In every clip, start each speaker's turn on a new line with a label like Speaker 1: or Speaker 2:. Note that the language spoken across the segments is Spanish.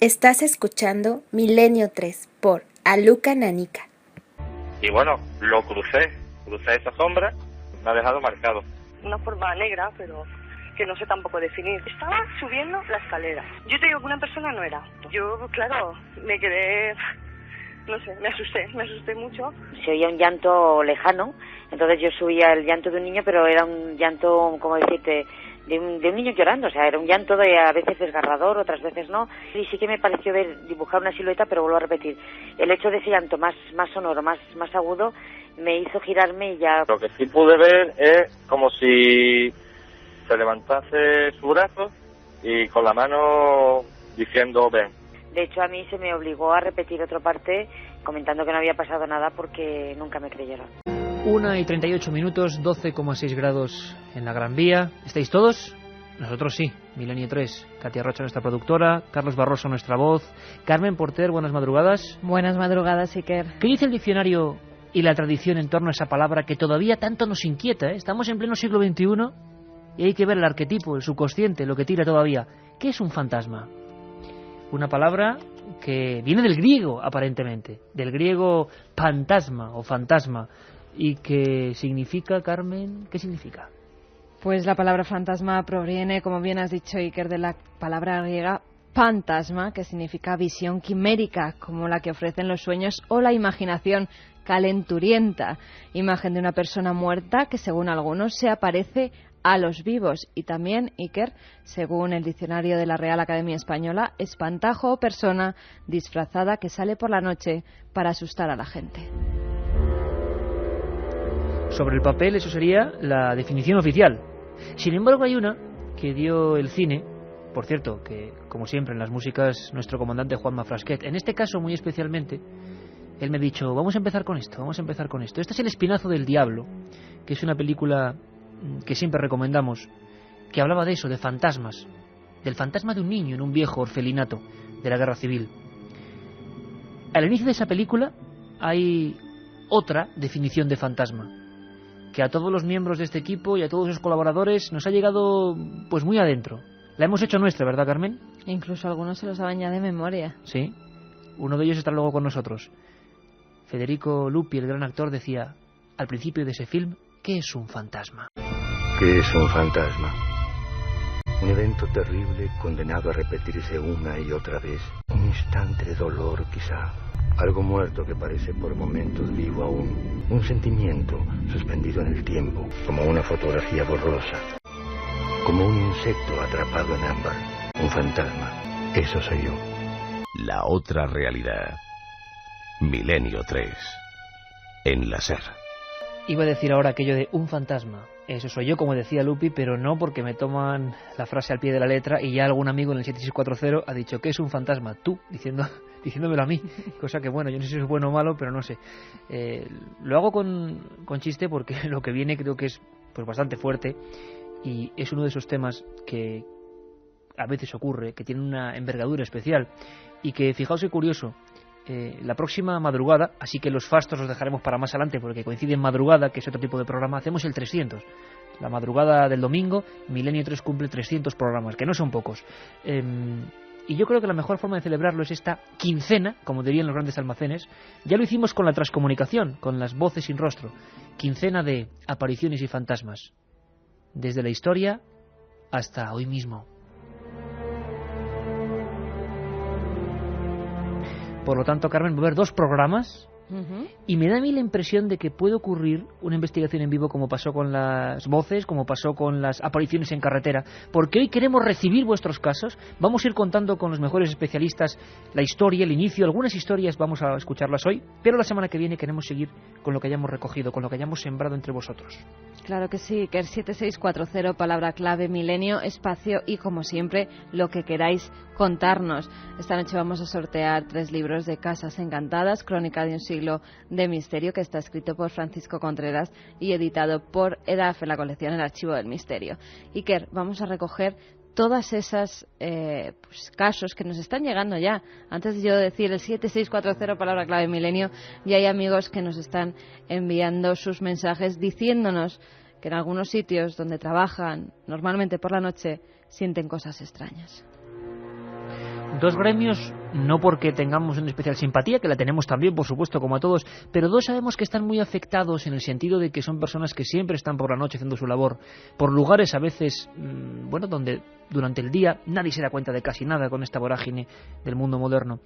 Speaker 1: Estás escuchando Milenio 3 por Aluca Nanica.
Speaker 2: Y bueno, lo crucé esa sombra, me ha dejado marcado.
Speaker 3: Una forma negra, pero que no sé tampoco definir. Estaba subiendo la escalera. Yo te digo que una persona no era. Yo, claro, me quedé, no sé, me asusté mucho.
Speaker 4: Se oía un llanto lejano, entonces yo subía el llanto de un niño, pero era un llanto, como decirte, de un niño llorando, o sea, era un llanto de a veces desgarrador, otras veces no, y sí que me pareció ver dibujar una silueta, pero vuelvo a repetir, el hecho de ese llanto más sonoro, más agudo, me hizo girarme y ya...
Speaker 2: Lo que sí pude ver es como si se levantase su brazo y con la mano diciendo ven.
Speaker 4: De hecho, a mí se me obligó a repetir otra parte comentando que no había pasado nada porque nunca me creyeron.
Speaker 5: 1:38, 12,6 grados en la Gran Vía. ¿Estáis todos? Nosotros sí, Milenio 3. Katia Rocha, nuestra productora, Carlos Barroso, nuestra voz, Carmen Porter, buenas madrugadas.
Speaker 6: Buenas madrugadas, Iker.
Speaker 5: ¿Qué dice el diccionario y la tradición en torno a esa palabra que todavía tanto nos inquieta? Estamos en pleno siglo XXI y hay que ver el arquetipo, el subconsciente, lo que tira todavía. ¿Qué es un fantasma? Una palabra que viene del griego, aparentemente, del griego fantasma o fantasma, y que significa, Carmen, ¿qué significa?
Speaker 6: Pues la palabra fantasma proviene, como bien has dicho, Iker, de la palabra griega fantasma, que significa visión quimérica, como la que ofrecen los sueños o la imaginación calenturienta, imagen de una persona muerta que, según algunos, se aparece a los vivos. Y también, Iker, según el diccionario de la Real Academia Española, espantajo o persona disfrazada que sale por la noche para asustar a la gente.
Speaker 5: Sobre el papel, eso sería la definición oficial. Sin embargo, hay una que dio el cine, por cierto, que, como siempre, en las músicas, nuestro comandante Juanma Frasquet. En este caso, muy especialmente, él me ha dicho, vamos a empezar con esto. Este es El espinazo del diablo, que es una película que siempre recomendamos, que hablaba de eso, de fantasmas, del fantasma de un niño en un viejo orfelinato de la Guerra Civil. Al inicio de esa película hay otra definición de fantasma, que a todos los miembros de este equipo y a todos los colaboradores nos ha llegado pues muy adentro. La hemos hecho nuestra, ¿verdad, Carmen?
Speaker 6: Incluso algunos se lo saben ya de memoria.
Speaker 5: Sí, uno de ellos está luego con nosotros. Federico Lupi, el gran actor, decía al principio de ese film, ¿qué es un fantasma?
Speaker 7: ¿Qué es un fantasma? Un evento terrible condenado a repetirse una y otra vez. Un instante de dolor, quizá. Algo muerto que parece por momentos vivo aún. Un sentimiento suspendido en el tiempo, como una fotografía borrosa. Como un insecto atrapado en ámbar. Un fantasma. Eso soy yo.
Speaker 8: La otra realidad. Milenio 3. En la SER.
Speaker 5: Iba a decir ahora aquello de un fantasma. Eso soy yo, como decía Lupi, pero no porque me toman la frase al pie de la letra y ya algún amigo en el 7640 ha dicho, ¿qué es un fantasma? Tú, diciéndomelo a mí. Cosa que, bueno, yo no sé si es bueno o malo, pero no sé. Lo hago con chiste porque lo que viene creo que es pues bastante fuerte y es uno de esos temas que a veces ocurre, que tiene una envergadura especial y que, fijaos qué curioso, la próxima madrugada, así que los fastos los dejaremos para más adelante porque coincide en madrugada, que es otro tipo de programa, hacemos el 300. La madrugada del domingo, Milenio 3 cumple 300 programas, que no son pocos. Y yo creo que la mejor forma de celebrarlo es esta quincena, como dirían los grandes almacenes. Ya lo hicimos con la transcomunicación, con las voces sin rostro. Quincena de apariciones y fantasmas. Desde la historia hasta hoy mismo. Por lo tanto, Carmen, va a haber 2 programas y me da a mí la impresión de que puede ocurrir una investigación en vivo como pasó con las voces, como pasó con las apariciones en carretera, porque hoy queremos recibir vuestros casos, vamos a ir contando con los mejores especialistas la historia, el inicio, algunas historias vamos a escucharlas hoy, pero la semana que viene queremos seguir con lo que hayamos recogido, con lo que hayamos sembrado entre vosotros.
Speaker 6: Claro que sí, que el 7640, palabra clave, milenio, espacio y, como siempre, lo que queráis contarnos. Esta noche vamos a sortear 3 libros de Casas Encantadas, Crónica de un siglo de misterio, que está escrito por Francisco Contreras y editado por EDAF, en la colección El Archivo del Misterio. Iker, vamos a recoger todas esas casos que nos están llegando ya. Antes de yo decir el 7640, palabra clave milenio, ya hay amigos que nos están enviando sus mensajes diciéndonos que en algunos sitios donde trabajan, normalmente por la noche, sienten cosas extrañas.
Speaker 5: Dos gremios, no porque tengamos una especial simpatía, que la tenemos también, por supuesto, como a todos, pero dos sabemos que están muy afectados en el sentido de que son personas que siempre están por la noche haciendo su labor, por lugares a veces, donde durante el día nadie se da cuenta de casi nada con esta vorágine del mundo moderno.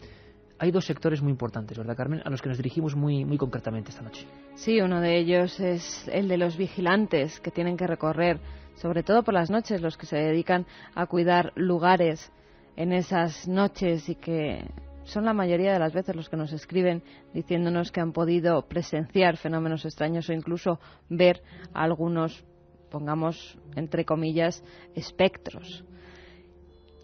Speaker 5: Hay dos sectores muy importantes, ¿verdad, Carmen?, a los que nos dirigimos muy, muy concretamente esta noche.
Speaker 6: Sí, uno de ellos es el de los vigilantes, que tienen que recorrer, sobre todo por las noches, los que se dedican a cuidar lugares en esas noches y que son la mayoría de las veces los que nos escriben diciéndonos que han podido presenciar fenómenos extraños o incluso ver a algunos, pongamos entre comillas, espectros.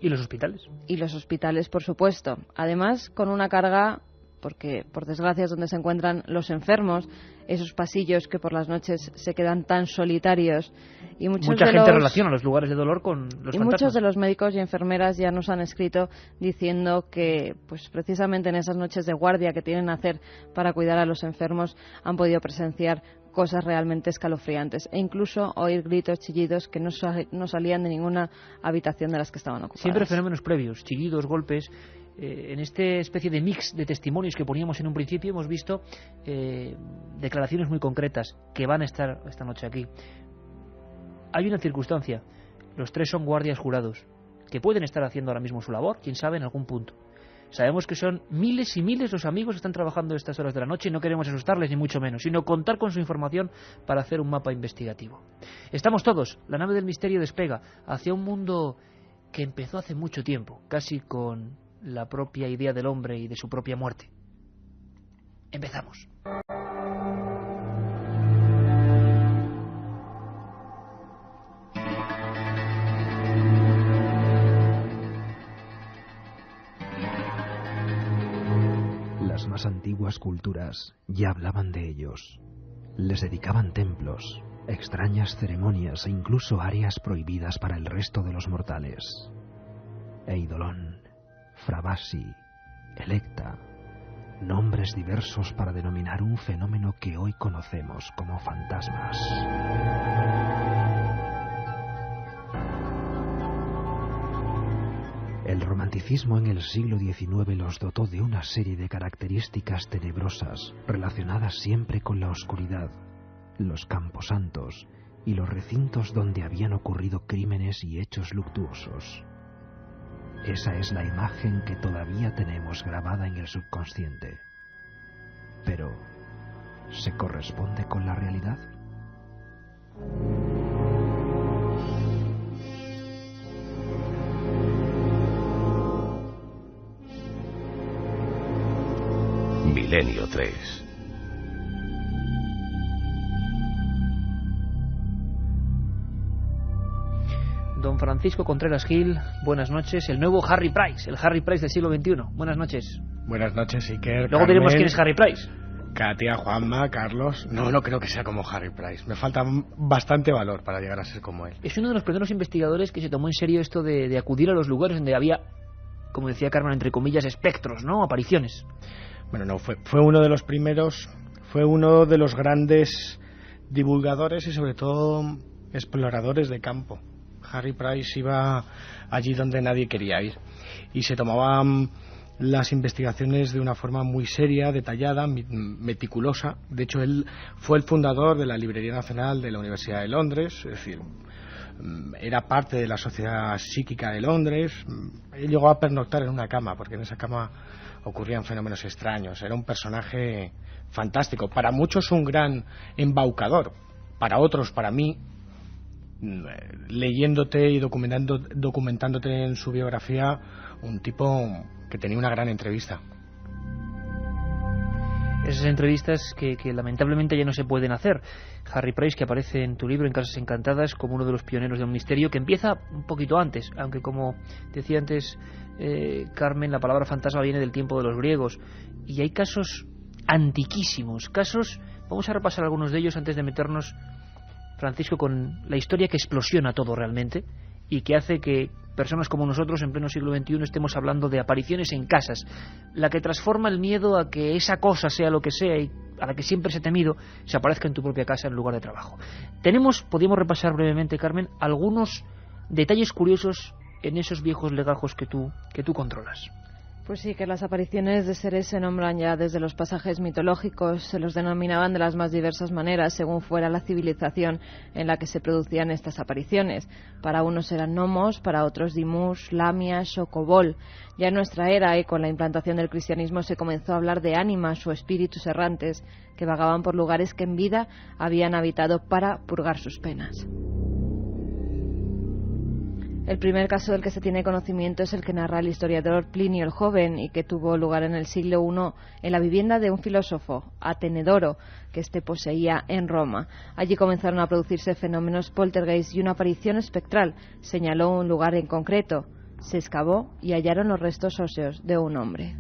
Speaker 5: ¿Y los hospitales?
Speaker 6: Y los hospitales, por supuesto. Además, con una carga, porque por desgracia es donde se encuentran los enfermos, esos pasillos que por las noches se quedan tan solitarios. Y
Speaker 5: mucha gente relaciona los lugares de dolor con los fantasmas.
Speaker 6: Muchos de los médicos y enfermeras ya nos han escrito diciendo que, pues precisamente en esas noches de guardia que tienen que hacer para cuidar a los enfermos, han podido presenciar cosas realmente escalofriantes e incluso oír gritos, chillidos que no salían de ninguna habitación de las que estaban ocupadas.
Speaker 5: Siempre fenómenos previos, chillidos, golpes. En esta especie de mix de testimonios que poníamos en un principio hemos visto declaraciones muy concretas que van a estar esta noche aquí. Hay una circunstancia, los tres son guardias jurados que pueden estar haciendo ahora mismo su labor, quién sabe, en algún punto. Sabemos que son miles y miles los amigos que están trabajando estas horas de la noche y no queremos asustarles ni mucho menos, sino contar con su información para hacer un mapa investigativo. Estamos todos, la nave del misterio despega hacia un mundo que empezó hace mucho tiempo, casi con la propia idea del hombre y de su propia muerte. Empezamos.
Speaker 9: Las más antiguas culturas ya hablaban de ellos. Les dedicaban templos, extrañas ceremonias e incluso áreas prohibidas para el resto de los mortales. Eidolon, Frabasi, Electa, nombres diversos para denominar un fenómeno que hoy conocemos como fantasmas. El romanticismo en el siglo XIX los dotó de una serie de características tenebrosas relacionadas siempre con la oscuridad, los camposantos y los recintos donde habían ocurrido crímenes y hechos luctuosos. Esa es la imagen que todavía tenemos grabada en el subconsciente. Pero, ¿se corresponde con la realidad?
Speaker 8: Milenio 3.
Speaker 5: Don Francisco Contreras Gil, buenas noches. El nuevo Harry Price, el Harry Price del siglo XXI. Buenas noches.
Speaker 10: Buenas noches, Iker.
Speaker 5: Luego diremos quién es Harry Price.
Speaker 10: Katia, Juanma, Carlos. No creo que sea como Harry Price. Me falta bastante valor para llegar a ser como él.
Speaker 5: Es uno de los primeros investigadores que se tomó en serio esto de acudir a los lugares donde había, como decía Carmen, entre comillas, espectros, ¿no? Apariciones.
Speaker 10: Bueno, no, fue uno de los primeros, fue uno de los grandes divulgadores y sobre todo exploradores de campo. Harry Price iba allí donde nadie quería ir y se tomaban las investigaciones de una forma muy seria, detallada, meticulosa. De hecho, él fue el fundador de la Librería Nacional de la Universidad de Londres, es decir, era parte de la Sociedad Psíquica de Londres. Él llegó a pernoctar en una cama, porque en esa cama ocurrían fenómenos extraños. Era un personaje fantástico, para muchos un gran embaucador, para otros, para mí, leyéndote y documentándote en su biografía, un tipo que tenía una gran entrevista.
Speaker 5: Esas entrevistas que lamentablemente ya no se pueden hacer. Harry Price, que aparece en tu libro, En Casas Encantadas, como uno de los pioneros de un misterio que empieza un poquito antes, aunque como decía antes Carmen, la palabra fantasma viene del tiempo de los griegos, y hay casos antiquísimos, vamos a repasar algunos de ellos antes de meternos, Francisco, con la historia que explosiona todo realmente y que hace que personas como nosotros en pleno siglo XXI estemos hablando de apariciones en casas, la que transforma el miedo a que esa cosa sea lo que sea y a la que siempre se ha temido, se aparezca en tu propia casa en lugar de trabajo. Podríamos repasar brevemente, Carmen, algunos detalles curiosos en esos viejos legajos que tú controlas?
Speaker 6: Pues sí, que las apariciones de seres se nombran ya desde los pasajes mitológicos, se los denominaban de las más diversas maneras según fuera la civilización en la que se producían estas apariciones. Para unos eran gnomos, para otros dimus, lamias o kobol. Ya en nuestra era y con la implantación del cristianismo se comenzó a hablar de ánimas o espíritus errantes que vagaban por lugares que en vida habían habitado para purgar sus penas. El primer caso del que se tiene conocimiento es el que narra el historiador Plinio el Joven y que tuvo lugar en el siglo I en la vivienda de un filósofo, Atenedoro, que éste poseía en Roma. Allí comenzaron a producirse fenómenos poltergeist y una aparición espectral señaló un lugar en concreto. Se excavó y hallaron los restos óseos de un hombre.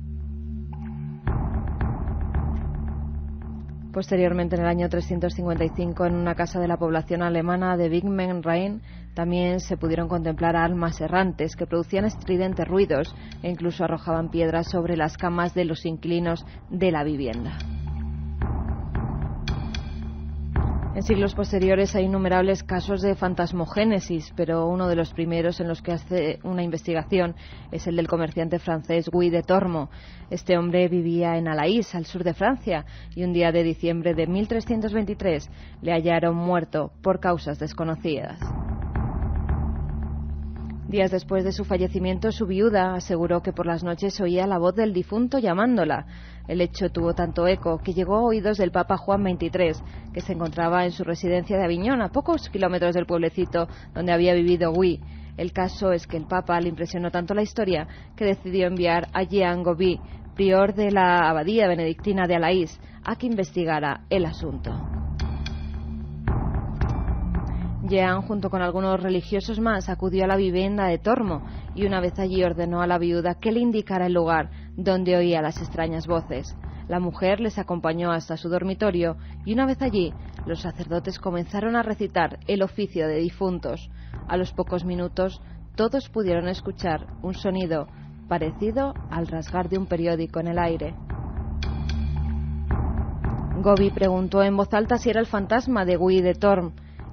Speaker 6: Posteriormente, en el año 355, en una casa de la población alemana de Wiggenrhein, también se pudieron contemplar almas errantes que producían estridentes ruidos e incluso arrojaban piedras sobre las camas de los inquilinos de la vivienda. En siglos posteriores hay innumerables casos de fantasmogénesis, pero uno de los primeros en los que hace una investigación es el del comerciante francés Guy de Tormo. Este hombre vivía en Alaís, al sur de Francia, y un día de diciembre de 1323 le hallaron muerto por causas desconocidas. Días después de su fallecimiento, su viuda aseguró que por las noches oía la voz del difunto llamándola. El hecho tuvo tanto eco que llegó a oídos del Papa Juan XXIII, que se encontraba en su residencia de Aviñón, a pocos kilómetros del pueblecito donde había vivido Guy. El caso es que el Papa le impresionó tanto la historia que decidió enviar a Jean Gobi, prior de la abadía benedictina de Alaís, a que investigara el asunto. Jean, junto con algunos religiosos más, acudió a la vivienda de Tormo y una vez allí ordenó a la viuda que le indicara el lugar donde oía las extrañas voces. La mujer les acompañó hasta su dormitorio y una vez allí, los sacerdotes comenzaron a recitar el oficio de difuntos. A los pocos minutos, todos pudieron escuchar un sonido parecido al rasgar de un periódico en el aire. Gobi preguntó en voz alta si era el fantasma de Guy de Torm,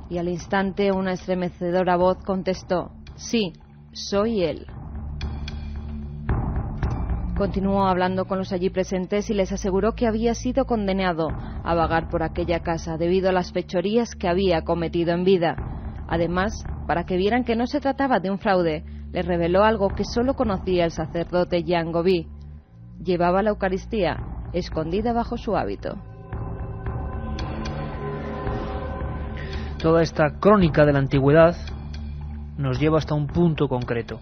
Speaker 6: y al instante una estremecedora voz contestó: «Sí, soy él». Continuó hablando con los allí presentes y les aseguró que había sido condenado a vagar por aquella casa debido a las fechorías que había cometido en vida. Además, para que vieran que no se trataba de un fraude, les reveló algo que solo conocía el sacerdote Jean Gobi. Llevaba la Eucaristía escondida bajo su hábito.
Speaker 5: Toda esta crónica de la antigüedad nos lleva hasta un punto concreto.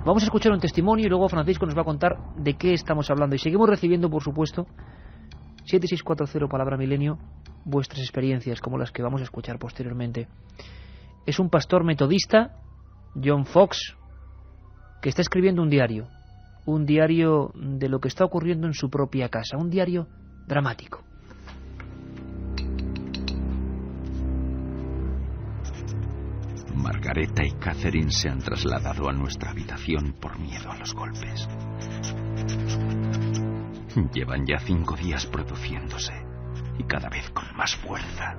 Speaker 5: Vamos a escuchar un testimonio y luego Francisco nos va a contar de qué estamos hablando. Y seguimos recibiendo, por supuesto, 7640 palabra milenio, vuestras experiencias, como las que vamos a escuchar posteriormente. Es un pastor metodista, John Fox, que está escribiendo un diario de lo que está ocurriendo en su propia casa, un diario dramático.
Speaker 11: Margareta y Catherine se han trasladado a nuestra habitación por miedo a los golpes. Llevan ya 5 días produciéndose y cada vez con más fuerza.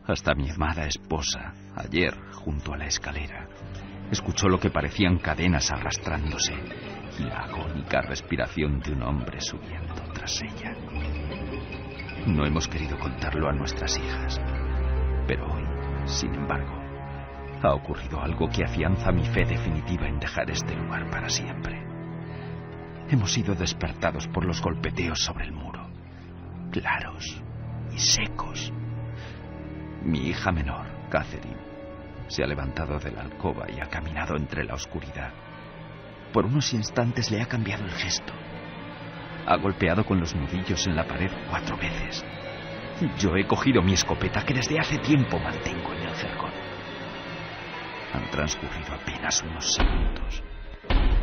Speaker 11: Hasta mi amada esposa, ayer, junto a la escalera, escuchó lo que parecían cadenas arrastrándose y la agónica respiración de un hombre subiendo tras ella. No hemos querido contarlo a nuestras hijas. Pero hoy, sin embargo, ha ocurrido algo que afianza mi fe definitiva en dejar este lugar para siempre. Hemos sido despertados por los golpeteos sobre el muro, claros y secos. Mi hija menor, Catherine, se ha levantado de la alcoba y ha caminado entre la oscuridad. Por unos instantes le ha cambiado el gesto. Ha golpeado con los nudillos en la pared 4 veces. Yo he cogido mi escopeta que desde hace tiempo mantengo en el jergón. Han transcurrido apenas unos segundos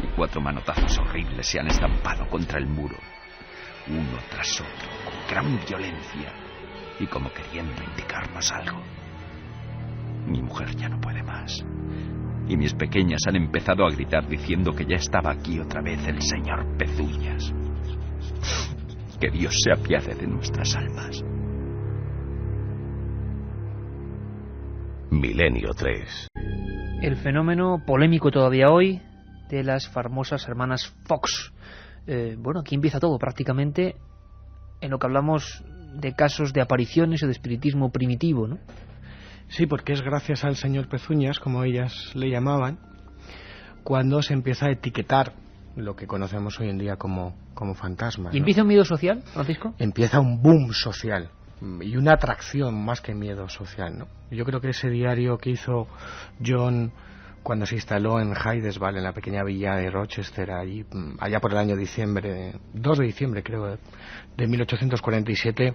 Speaker 11: y 4 manotazos horribles se han estampado contra el muro, uno tras otro, con gran violencia y como queriendo indicarnos algo. Mi mujer ya no puede más y mis pequeñas han empezado a gritar diciendo que ya estaba aquí otra vez el señor Pezuñas. Que Dios se apiade de nuestras almas.
Speaker 8: Milenio 3.
Speaker 5: El fenómeno polémico todavía hoy de las famosas hermanas Fox. Bueno, aquí empieza todo prácticamente en lo que hablamos de casos de apariciones o de espiritismo primitivo, ¿no?
Speaker 10: Sí, porque es gracias al señor Pezuñas, como ellas le llamaban, cuando se empieza a etiquetar lo que conocemos hoy en día como fantasmas, ¿no?
Speaker 5: ¿Y empieza un miedo social, Francisco?
Speaker 10: Empieza un boom social y una atracción más que miedo social, ¿no? Yo creo que ese diario que hizo John cuando se instaló en Hydesville, en la pequeña villa de Rochester, allá por el año 2 de diciembre, creo, de 1847,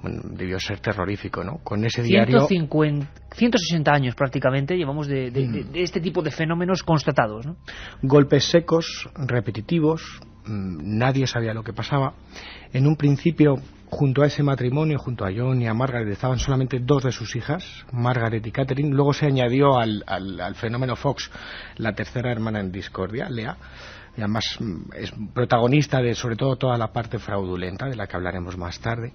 Speaker 10: bueno, debió ser terrorífico, ¿no? Con ese diario...
Speaker 5: 160 años prácticamente llevamos de este tipo de fenómenos constatados, ¿no?
Speaker 10: Golpes secos, repetitivos, nadie sabía lo que pasaba. En un principio, junto a ese matrimonio, junto a John y a Margaret, estaban solamente 2 de sus hijas, Margaret y Catherine. Luego se añadió al fenómeno Fox la tercera hermana en discordia, Lea, y además es protagonista de sobre todo toda la parte fraudulenta, de la que hablaremos más tarde.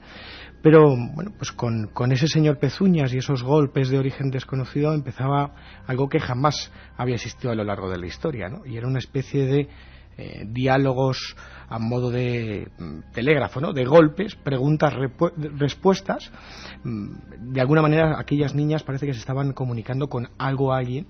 Speaker 10: Pero bueno, pues con ese señor Pezuñas y esos golpes de origen desconocido empezaba algo que jamás había existido a lo largo de la historia, ¿no? Y era una especie de diálogos a modo de telégrafo, ¿no? De golpes, preguntas, respuestas. De alguna manera aquellas niñas parece que se estaban comunicando con algo o alguien.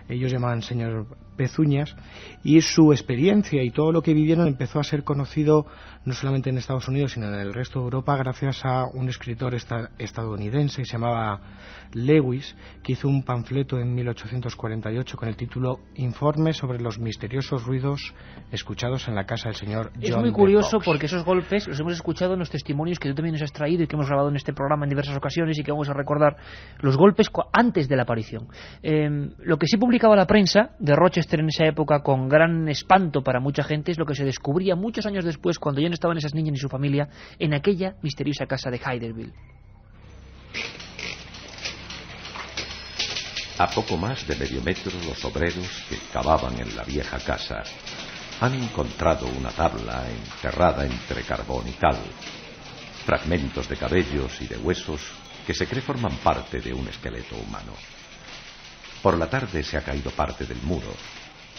Speaker 10: Ellos llamaban señor Pezuñas, y su experiencia y todo lo que vivieron empezó a ser conocido no solamente en Estados Unidos sino en el resto de Europa gracias a un escritor estadounidense que se llamaba Lewis, que hizo un panfleto en 1848 con el título Informe sobre los misteriosos ruidos escuchados en la casa del señor John.
Speaker 5: Es muy curioso porque esos golpes los hemos escuchado en los testimonios que tú también nos has traído y que hemos grabado en este programa en diversas ocasiones y que vamos a recordar, los golpes antes de la aparición. Lo que sí publicaba la prensa de Rochester en esa época con gran espanto para mucha gente es lo que se descubría muchos años después cuando ya no estaban esas niñas ni su familia en aquella misteriosa casa de Hydesville.
Speaker 8: A poco más de medio metro, los obreros que cavaban en la vieja casa han encontrado una tabla enterrada entre carbón y cal, fragmentos de cabellos y de huesos que se cree forman parte de un esqueleto humano. Por la tarde se ha caído parte del muro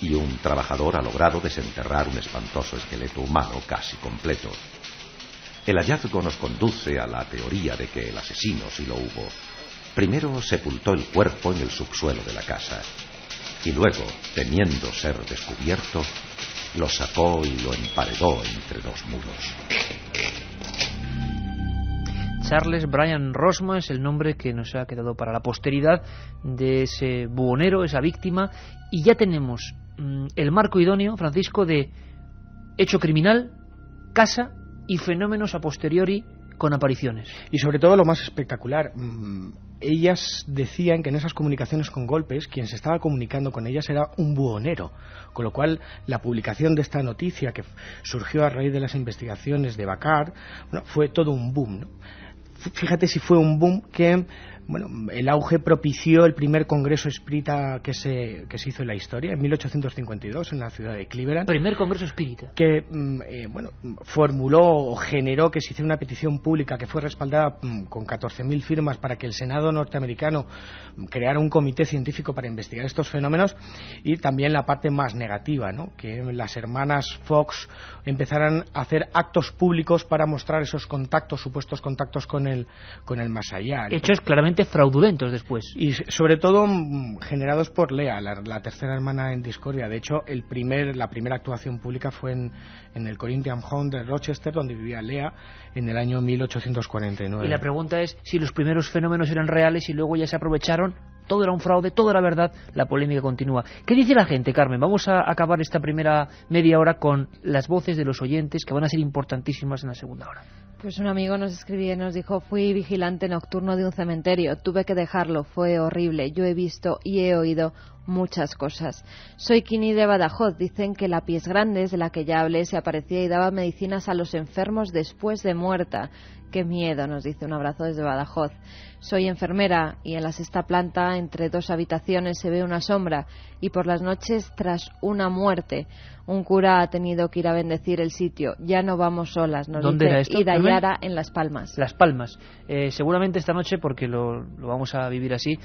Speaker 8: y un trabajador ha logrado desenterrar un espantoso esqueleto humano casi completo. El hallazgo nos conduce a la teoría de que el asesino, si lo hubo, primero sepultó el cuerpo en el subsuelo de la casa y luego, temiendo ser descubierto, lo sacó y lo emparedó entre 2 muros.
Speaker 5: Charles Brian Rosman es el nombre que nos ha quedado para la posteridad de ese buhonero, esa víctima, y ya tenemos el marco idóneo, Francisco, de hecho criminal, casa y fenómenos a posteriori con apariciones.
Speaker 10: Y sobre todo lo más espectacular, ellas decían que en esas comunicaciones con golpes quien se estaba comunicando con ellas era un buhonero, con lo cual la publicación de esta noticia que surgió a raíz de las investigaciones de Bacard, bueno, fue todo un boom, ¿no? Fíjate si fue un boom que, bueno, el auge propició el primer congreso espírita que se hizo en la historia, en 1852, en la ciudad de Cleveland.
Speaker 5: Primer congreso espírita.
Speaker 10: Que, bueno, formuló o generó que se hiciera una petición pública que fue respaldada con 14.000 firmas para que el Senado norteamericano creara un comité científico para investigar estos fenómenos, y también la parte más negativa, ¿no? Que las hermanas Fox empezaran a hacer actos públicos para mostrar esos contactos, supuestos contactos con el más allá, ¿no?
Speaker 5: Hechos claramente fraudulentos después.
Speaker 10: Y sobre todo generados por Lea, la tercera hermana en discordia. De hecho, la primera actuación pública fue en el Corinthian Home de Rochester, donde vivía Lea, en el año 1849.
Speaker 5: Y la pregunta es si los primeros fenómenos eran reales y luego ya se aprovecharon. Todo era un fraude, todo era verdad, la polémica continúa. ¿Qué dice la gente, Carmen? Vamos a acabar esta primera media hora con las voces de los oyentes, que van a ser importantísimas en la segunda hora.
Speaker 6: Pues un amigo nos escribía y nos dijo: fui vigilante nocturno de un cementerio, tuve que dejarlo, fue horrible, yo he visto y he oído muchas cosas. Soy Kini de Badajoz. Dicen que la Pies Grandes, de la que ya hablé, se aparecía y daba medicinas a los enfermos después de muerta. Qué miedo, nos dice. Un abrazo desde Badajoz. Soy enfermera y en la 6ª planta, entre 2 habitaciones, se ve una sombra y por las noches, tras una muerte, un cura ha tenido que ir a bendecir el sitio. Ya no vamos solas, nos
Speaker 5: ¿Dónde
Speaker 6: dice
Speaker 5: era esto,
Speaker 6: Idayara, en Las Palmas.
Speaker 5: Las Palmas. Seguramente esta noche, porque lo vamos a vivir así,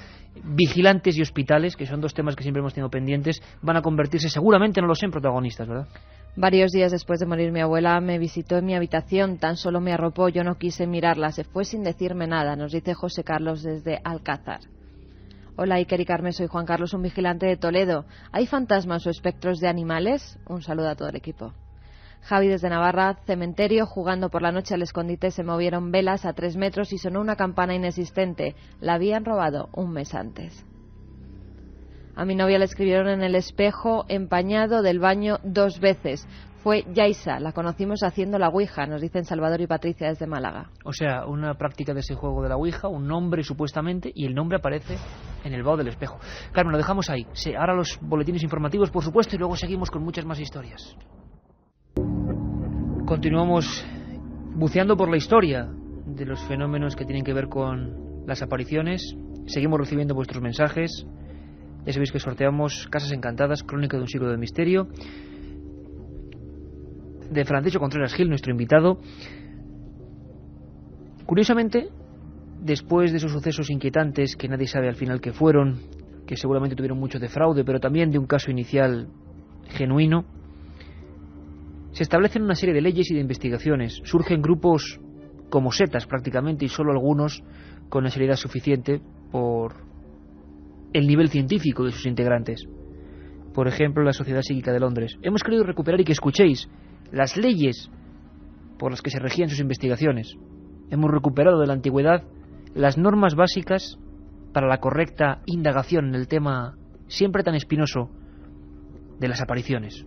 Speaker 5: vigilantes y hospitales, que son 2 temas que siempre hemos tenido pendientes, van a convertirse seguramente, no lo sé, en protagonistas, ¿verdad?
Speaker 6: Varios días después de morir mi abuela me visitó en mi habitación, tan solo me arropó, yo no quise mirarla, se fue sin decirme nada, nos dice José Carlos desde Alcázar. Hola Iker y Carmen, soy Juan Carlos, un vigilante de Toledo. ¿Hay fantasmas o espectros de animales? Un saludo a todo el equipo. Javi desde Navarra, cementerio, jugando por la noche al escondite se movieron velas a 3 metros y sonó una campana inexistente, la habían robado un mes antes. A mi novia le escribieron en el espejo empañado del baño 2 veces. Fue Yaisa, la conocimos haciendo la Ouija, nos dicen Salvador y Patricia desde Málaga.
Speaker 5: O sea, una práctica de ese juego de la Ouija, un nombre supuestamente, y el nombre aparece en el vaho del espejo. Carmen, lo dejamos ahí. Sí, ahora los boletines informativos, por supuesto, y luego seguimos con muchas más historias. Continuamos buceando por la historia de los fenómenos que tienen que ver con las apariciones. Seguimos recibiendo vuestros mensajes. Ya sabéis que sorteamos Casas Encantadas, Crónica de un siglo de misterio, de Francisco Contreras Gil, nuestro invitado. Curiosamente, después de esos sucesos inquietantes que nadie sabe al final qué fueron, que seguramente tuvieron mucho de fraude, pero también de un caso inicial genuino, se establecen una serie de leyes y de investigaciones. Surgen grupos como setas prácticamente, y solo algunos con la seriedad suficiente por el nivel científico de sus integrantes. Por ejemplo, la Sociedad Psíquica de Londres. Hemos querido recuperar y que escuchéis las leyes por las que se regían sus investigaciones. Hemos recuperado de la antigüedad las normas básicas para la correcta indagación en el tema siempre tan espinoso de las apariciones.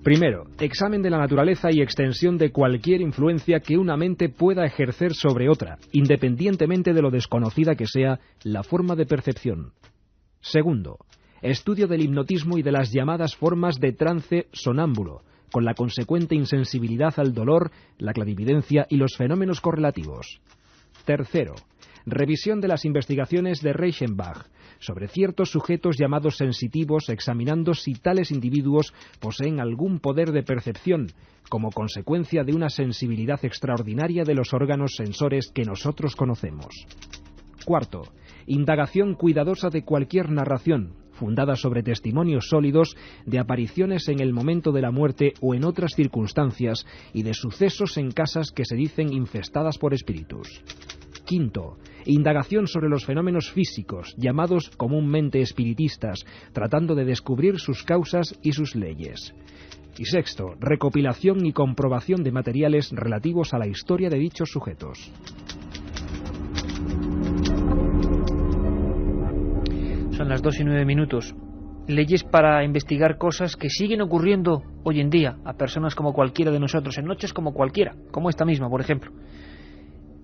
Speaker 9: Primero, examen de la naturaleza y extensión de cualquier influencia que una mente pueda ejercer sobre otra, independientemente de lo desconocida que sea la forma de percepción. Segundo, estudio del hipnotismo y de las llamadas formas de trance sonámbulo, con la consecuente insensibilidad al dolor, la clarividencia y los fenómenos correlativos. Tercero, revisión de las investigaciones de Reichenbach sobre ciertos sujetos llamados sensitivos, examinando si tales individuos poseen algún poder de percepción, como consecuencia de una sensibilidad extraordinaria de los órganos sensores que nosotros conocemos. Cuarto, indagación cuidadosa de cualquier narración, fundada sobre testimonios sólidos de apariciones en el momento de la muerte o en otras circunstancias y de sucesos en casas que se dicen infestadas por espíritus. Quinto, indagación sobre los fenómenos físicos, llamados comúnmente espiritistas, tratando de descubrir sus causas y sus leyes. Y sexto, recopilación y comprobación de materiales relativos a la historia de dichos sujetos.
Speaker 5: Son las 2:09. Leyes para investigar cosas que siguen ocurriendo hoy en día a personas como cualquiera de nosotros, en noches como cualquiera, como esta misma, por ejemplo.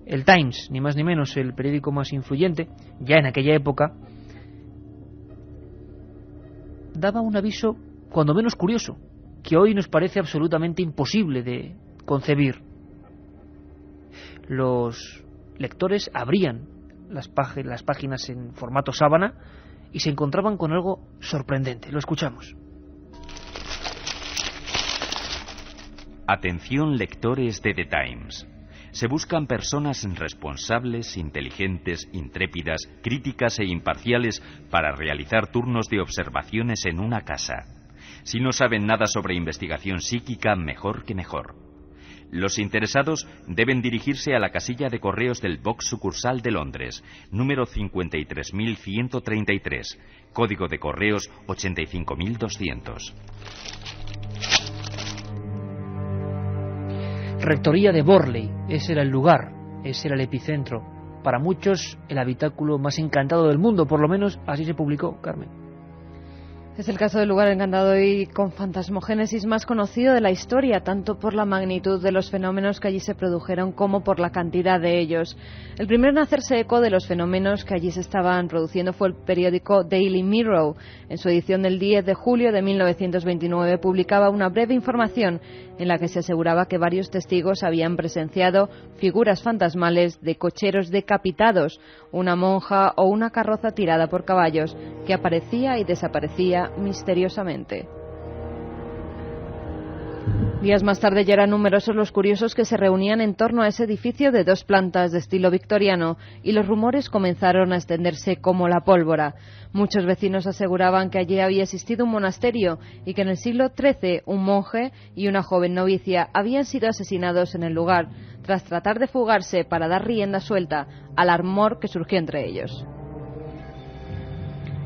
Speaker 5: El Times, ni más ni menos, el periódico más influyente, ya en aquella época, daba un aviso cuando menos curioso, que hoy nos parece absolutamente imposible de concebir. Los lectores abrían las páginas en formato sábana y se encontraban con algo sorprendente. Lo escuchamos.
Speaker 11: Atención, lectores de The Times. Se buscan personas responsables, inteligentes, intrépidas, críticas e imparciales para realizar turnos de observaciones en una casa. Si no saben nada sobre investigación psíquica, mejor que mejor. Los interesados deben dirigirse a la casilla de correos del Box sucursal de Londres, número 53.133, código de correos 85.200.
Speaker 5: Rectoría de Borley, ese era el lugar, ese era el epicentro. Para muchos, el habitáculo más encantado del mundo, por lo menos así se publicó, Carmen.
Speaker 6: Es el caso del lugar encantado y con fantasmogénesis más conocido de la historia, tanto por la magnitud de los fenómenos que allí se produjeron como por la cantidad de ellos. El primero en hacerse eco de los fenómenos que allí se estaban produciendo fue el periódico Daily Mirror. En su edición del 10 de julio de 1929 publicaba una breve información en la que se aseguraba que varios testigos habían presenciado figuras fantasmales de cocheros decapitados, una monja o una carroza tirada por caballos que aparecía y desaparecía misteriosamente. Días más tarde ya eran numerosos los curiosos que se reunían en torno a ese edificio de 2 plantas de estilo victoriano y los rumores comenzaron a extenderse como la pólvora. Muchos vecinos aseguraban que allí había existido un monasterio y que en el siglo XIII un monje y una joven novicia habían sido asesinados en el lugar tras tratar de fugarse para dar rienda suelta al rumor que surgió entre ellos.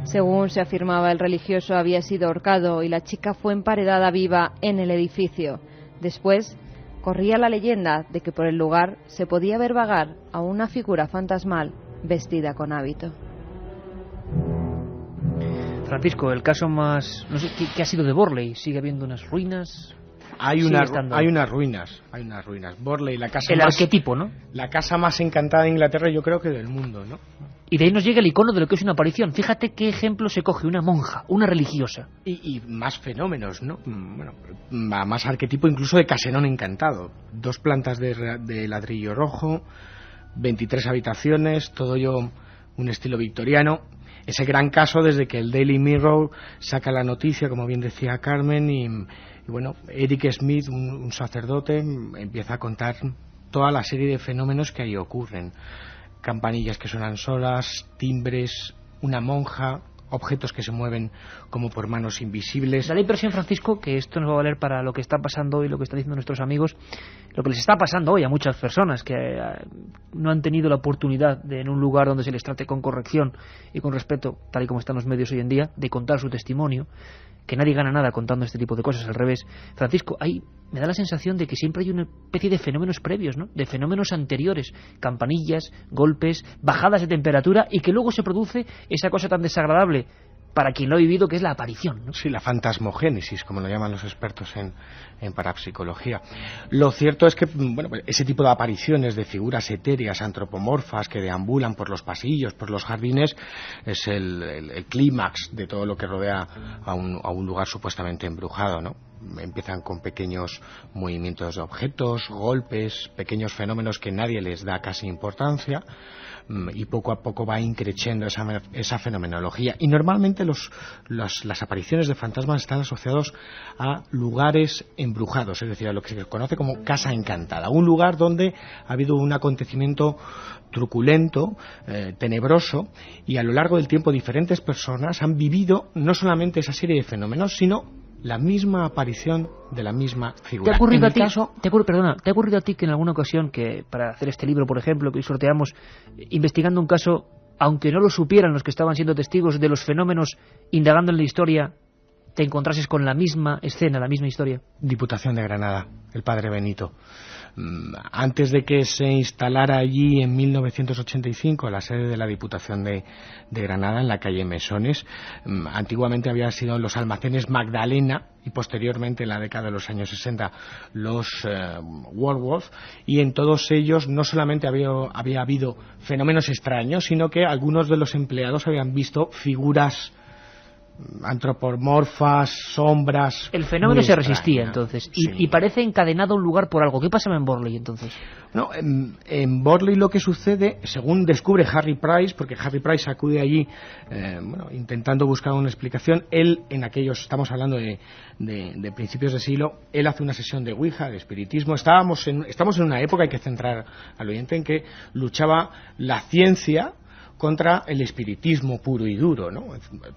Speaker 6: Según se afirmaba, el religioso había sido ahorcado y la chica fue emparedada viva en el edificio. Después, corría la leyenda de que por el lugar se podía ver vagar a una figura fantasmal vestida con hábito.
Speaker 5: Francisco, el caso más... no sé, ¿qué ha sido de Borley? ¿Sigue habiendo unas ruinas?
Speaker 10: Hay unas ruinas. Borley, la casa
Speaker 5: el
Speaker 10: más...
Speaker 5: arquetipo, ¿no?
Speaker 10: La casa más encantada de Inglaterra, yo creo que del mundo, ¿no?
Speaker 5: Y de ahí nos llega el icono de lo que es una aparición. Fíjate qué ejemplo se coge, una monja, una religiosa.
Speaker 10: Y más fenómenos, ¿no? Bueno, más arquetipo incluso de caserón encantado. 2 plantas de ladrillo rojo, 23 habitaciones, todo ello un estilo victoriano. Ese gran caso desde que el Daily Mirror saca la noticia, como bien decía Carmen, y bueno, Eric Smith, un sacerdote, empieza a contar toda la serie de fenómenos que ahí ocurren. Campanillas que suenan solas, timbres, una monja, objetos que se mueven como por manos invisibles.
Speaker 5: Da la impresión, Francisco, que esto nos va a valer para lo que está pasando hoy, lo que están diciendo nuestros amigos, lo que les está pasando hoy a muchas personas que no han tenido la oportunidad de, en un lugar donde se les trate con corrección y con respeto, tal y como están los medios hoy en día, de contar su testimonio, que nadie gana nada contando este tipo de cosas, al revés. Francisco, ahí me da la sensación de que siempre hay una especie de fenómenos previos, ¿no? De fenómenos anteriores, campanillas, golpes, bajadas de temperatura, y que luego se produce esa cosa tan desagradable para quien lo ha vivido, que es la aparición, ¿no?
Speaker 10: Sí, la fantasmogénesis, como lo llaman los expertos en parapsicología. Lo cierto es que, bueno, ese tipo de apariciones de figuras etéreas, antropomorfas, que deambulan por los pasillos, por los jardines, es el clímax de todo lo que rodea a un lugar supuestamente embrujado, ¿no? Empiezan con pequeños movimientos de objetos, golpes, pequeños fenómenos que nadie les da casi importancia, y poco a poco va increciendo esa fenomenología. Y normalmente las apariciones de fantasmas están asociados a lugares embrujados, es decir, a lo que se conoce como casa encantada, un lugar donde ha habido un acontecimiento truculento, tenebroso, y a lo largo del tiempo diferentes personas han vivido no solamente esa serie de fenómenos, sino la misma aparición de la misma figura.
Speaker 5: ¿Te ha ocurrido a ti que en alguna ocasión, que para hacer este libro, por ejemplo, que hoy sorteamos, investigando un caso, aunque no lo supieran los que estaban siendo testigos de los fenómenos, indagando en la historia, te encontrases con la misma escena, la misma historia?
Speaker 10: Diputación de Granada, el padre Benito. Antes de que se instalara allí en 1985 la sede de la Diputación de Granada, en la calle Mesones, antiguamente había sido los almacenes Magdalena y posteriormente en la década de los años 60 los Woolworth, y en todos ellos no solamente había habido fenómenos extraños, sino que algunos de los empleados habían visto figuras antropomorfas, sombras.
Speaker 5: El fenómeno se resistía,
Speaker 10: extraña,
Speaker 5: entonces,
Speaker 10: sí.
Speaker 5: y parece encadenado a un lugar por algo. ¿Qué pasaba en Borley entonces?
Speaker 10: No, en Borley lo que sucede, según descubre Harry Price, porque Harry Price acude allí intentando buscar una explicación, él en aquellos, estamos hablando de principios de siglo, él hace una sesión de Ouija, de espiritismo. Estamos en una época, hay que centrar al oyente, en que luchaba la ciencia contra el espiritismo puro y duro, ¿no?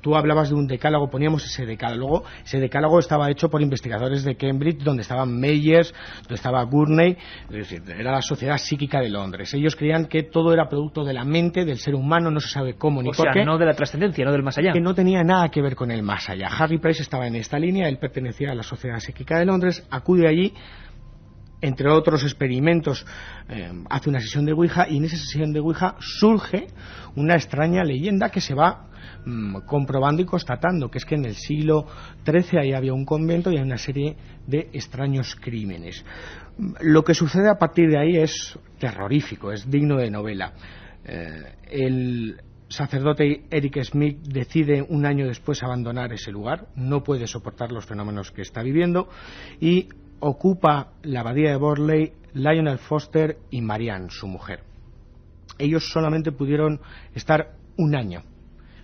Speaker 10: Tú hablabas de un decálogo, poníamos ese decálogo estaba hecho por investigadores de Cambridge, donde estaban Meyers, donde estaba Gurney, es decir, era la Sociedad Psíquica de Londres. Ellos creían que todo era producto de la mente, del ser humano, no se sabe cómo ni por qué.
Speaker 5: No de la trascendencia, no del más allá.
Speaker 10: Que no tenía nada que ver con el más allá. Harry Price estaba en esta línea, él pertenecía a la Sociedad Psíquica de Londres, acude allí, entre otros experimentos, hace una sesión de Ouija, y en esa sesión de Ouija surge una extraña leyenda que se va comprobando y constatando, que es que en el siglo XIII ahí había un convento y hay una serie de extraños crímenes. Lo que sucede a partir de ahí es terrorífico, es digno de novela. El sacerdote Eric Smith decide un año después abandonar ese lugar, no puede soportar los fenómenos que está viviendo y ocupa la abadía de Borley Lionel Foster y Marianne, su mujer. Ellos solamente pudieron estar un año.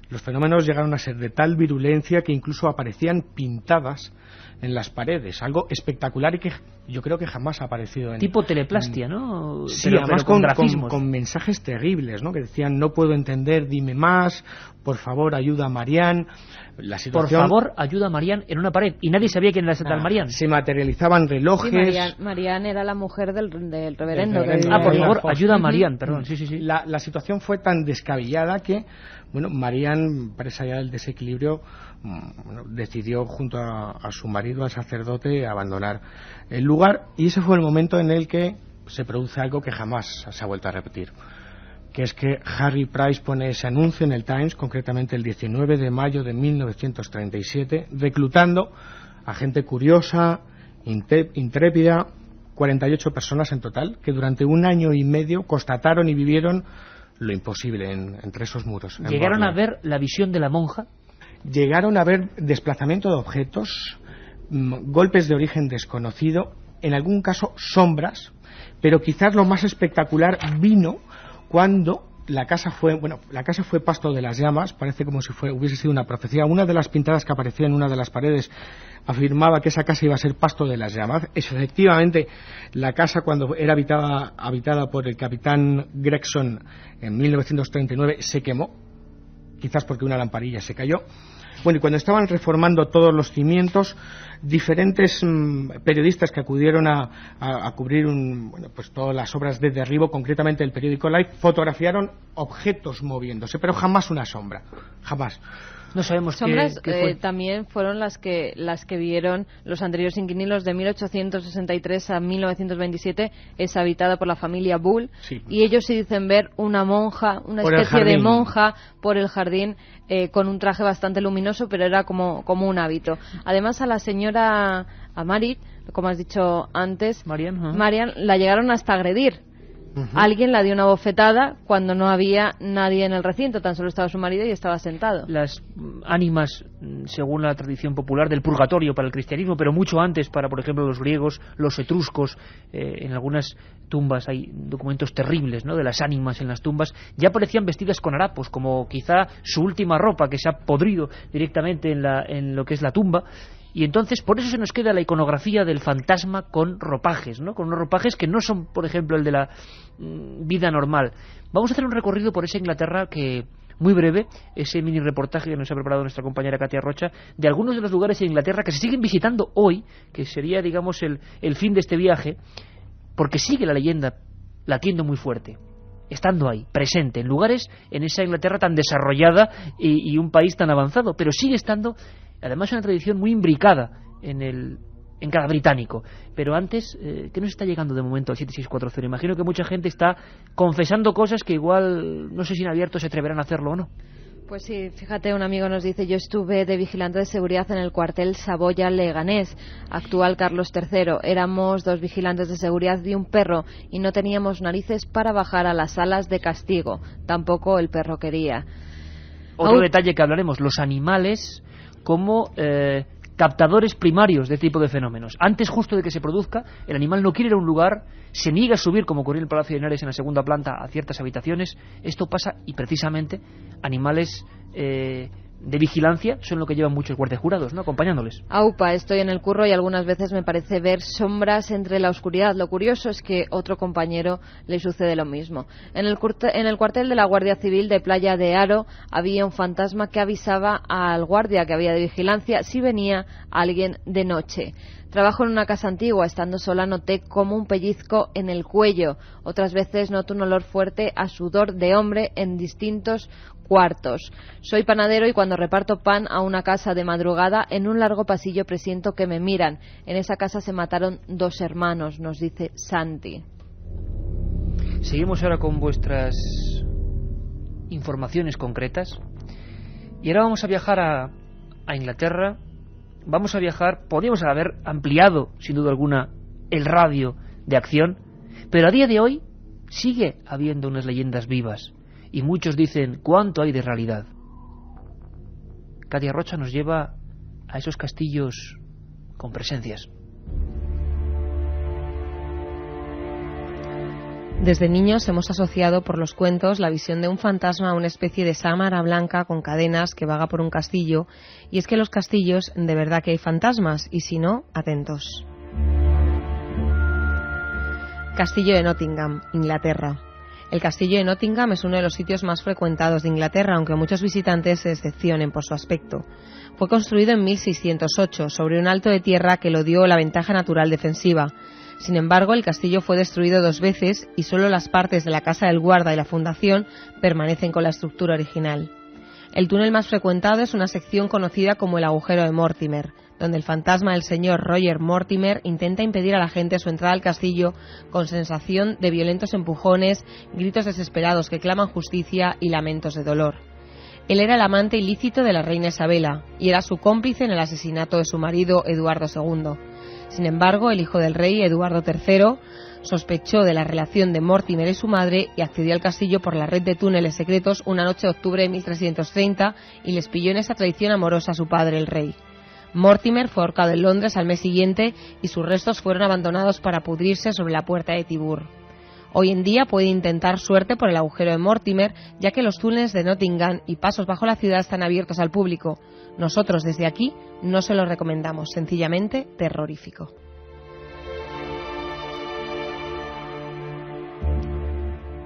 Speaker 10: Los fenómenos llegaron a ser de tal virulencia que incluso aparecían pintadas en las paredes, algo espectacular y que yo creo que jamás ha aparecido en...
Speaker 5: Tipo teleplastia, ¿no?
Speaker 10: Sí,
Speaker 5: pero,
Speaker 10: además con mensajes terribles, ¿no? Que decían, no puedo entender, dime más, por favor, ayuda a Marianne. La situación...
Speaker 5: Por favor, ayuda a Marianne en una pared. Y nadie sabía quién era tal Marianne.
Speaker 10: Se materializaban relojes...
Speaker 6: Sí, Marianne era la mujer del reverendo.
Speaker 5: Por favor, ayuda a Marianne, perdón. Sí.
Speaker 10: La situación fue tan descabellada que, bueno, Marianne, presa ya del desequilibrio, decidió junto a su marido, al sacerdote, abandonar el lugar, y ese fue el momento en el que se produce algo que jamás se ha vuelto a repetir, que es que Harry Price pone ese anuncio en el Times, concretamente el 19 de mayo de 1937, reclutando a gente curiosa, intrépida, 48 personas en total, que durante un año y medio constataron y vivieron lo imposible entre esos muros.
Speaker 5: ¿Llegaron a ver la visión de la monja?
Speaker 10: Llegaron a ver desplazamiento de objetos, golpes de origen desconocido, en algún caso sombras, pero quizás lo más espectacular vino cuando la casa fue pasto de las llamas. Parece como si hubiese sido una profecía. Una de las pintadas que aparecía en una de las paredes afirmaba que esa casa iba a ser pasto de las llamas. Efectivamente, la casa, cuando era habitada por el capitán Gregson en 1939, se quemó, quizás porque una lamparilla se cayó. Bueno, y cuando estaban reformando todos los cimientos, diferentes periodistas que acudieron a cubrir pues todas las obras de derribo, concretamente el periódico Life, fotografiaron objetos moviéndose, pero jamás una sombra, jamás.
Speaker 5: No sabemos
Speaker 6: sombras
Speaker 5: qué fue.
Speaker 6: También fueron las que vieron los anteriores inquilinos de 1863 a 1927. Es habitada por la familia Bull, sí. Y ellos sí dicen ver una monja, una especie de monja por el jardín, con un traje bastante luminoso, pero era como un hábito. Además, a la señora Marit, como has dicho antes, Marianne, la llegaron hasta agredir. Alguien la dio una bofetada cuando no había nadie en el recinto, tan solo estaba su marido y estaba sentado.
Speaker 5: Las ánimas, según la tradición popular, del purgatorio para el cristianismo, pero mucho antes para, por ejemplo, los griegos, los etruscos, en algunas tumbas hay documentos terribles, ¿no?, de las ánimas en las tumbas, ya aparecían vestidas con harapos, como quizá su última ropa que se ha podrido directamente en lo que es la tumba. Y entonces, por eso se nos queda la iconografía del fantasma con ropajes, ¿no? Con unos ropajes que no son, por ejemplo, el de la vida normal. Vamos a hacer un recorrido por esa Inglaterra que, muy breve, ese mini reportaje que nos ha preparado nuestra compañera Katia Rocha, de algunos de los lugares en Inglaterra que se siguen visitando hoy, que sería, digamos, el fin de este viaje, porque sigue la leyenda latiendo muy fuerte, estando ahí, presente, en lugares, en esa Inglaterra tan desarrollada y un país tan avanzado, pero sigue estando... Además, una tradición muy imbricada en cada británico. Pero antes, ¿qué nos está llegando de momento al 7640? Imagino que mucha gente está confesando cosas que igual, no sé si en abierto se atreverán a hacerlo o no.
Speaker 6: Pues sí, fíjate, un amigo nos dice: yo estuve de vigilante de seguridad en el cuartel Saboya Leganés, actual Carlos III. Éramos 2 vigilantes de seguridad y un perro, y no teníamos narices para bajar a las salas de castigo. Tampoco el perro quería.
Speaker 5: Otro detalle que hablaremos, los animales como captadores primarios de este tipo de fenómenos. Antes justo de que se produzca, el animal no quiere ir a un lugar, se niega a subir, como ocurrió en el Palacio de Henares en la segunda planta, a ciertas habitaciones. Esto pasa, y precisamente animales de vigilancia son lo que llevan muchos guardias jurados, ¿no?, acompañándoles.
Speaker 6: Aupa, estoy en el curro y algunas veces me parece ver sombras entre la oscuridad. Lo curioso es que otro compañero le sucede lo mismo. En el cuartel de la Guardia Civil de Playa de Haro había un fantasma que avisaba al guardia que había de vigilancia si venía alguien de noche. Trabajo en una casa antigua. Estando sola noté como un pellizco en el cuello. Otras veces noto un olor fuerte a sudor de hombre en distintos cuartos. Soy panadero y cuando reparto pan a una casa de madrugada, en un largo pasillo presiento que me miran. En esa casa se mataron 2 hermanos, nos dice Santi.
Speaker 5: Seguimos ahora con vuestras informaciones concretas. Y ahora vamos a viajar a Inglaterra. Vamos a viajar, podríamos haber ampliado sin duda alguna el radio de acción, pero a día de hoy sigue habiendo unas leyendas vivas y muchos dicen cuánto hay de realidad. Katia Rocha nos lleva a esos castillos con presencias.
Speaker 12: Desde niños hemos asociado por los cuentos la visión de un fantasma a una especie de sámara blanca con cadenas que vaga por un castillo, y es que los castillos de verdad que hay fantasmas, y si no, atentos. Castillo de Nottingham, Inglaterra. El castillo de Nottingham es uno de los sitios más frecuentados de Inglaterra, aunque muchos visitantes se decepcionen por su aspecto. Fue construido en 1608 sobre un alto de tierra que lo dio la ventaja natural defensiva. Sin embargo, el castillo fue destruido 2 veces y solo las partes de la casa del guarda y la fundación permanecen con la estructura original. El túnel más frecuentado es una sección conocida como el agujero de Mortimer, donde el fantasma del señor Roger Mortimer intenta impedir a la gente su entrada al castillo con sensación de violentos empujones, gritos desesperados que claman justicia y lamentos de dolor. Él era el amante ilícito de la reina Isabela y era su cómplice en el asesinato de su marido Eduardo II. Sin embargo, el hijo del rey, Eduardo III, sospechó de la relación de Mortimer y su madre y accedió al castillo por la red de túneles secretos una noche de octubre de 1330 y les pilló en esa traición amorosa a su padre, el rey. Mortimer fue ahorcado en Londres al mes siguiente y sus restos fueron abandonados para pudrirse sobre la puerta de Tyburn. Hoy en día puede intentar suerte por el agujero de Mortimer, ya que los túneles de Nottingham y pasos bajo la ciudad están abiertos al público. Nosotros desde aquí no se lo recomendamos, sencillamente terrorífico.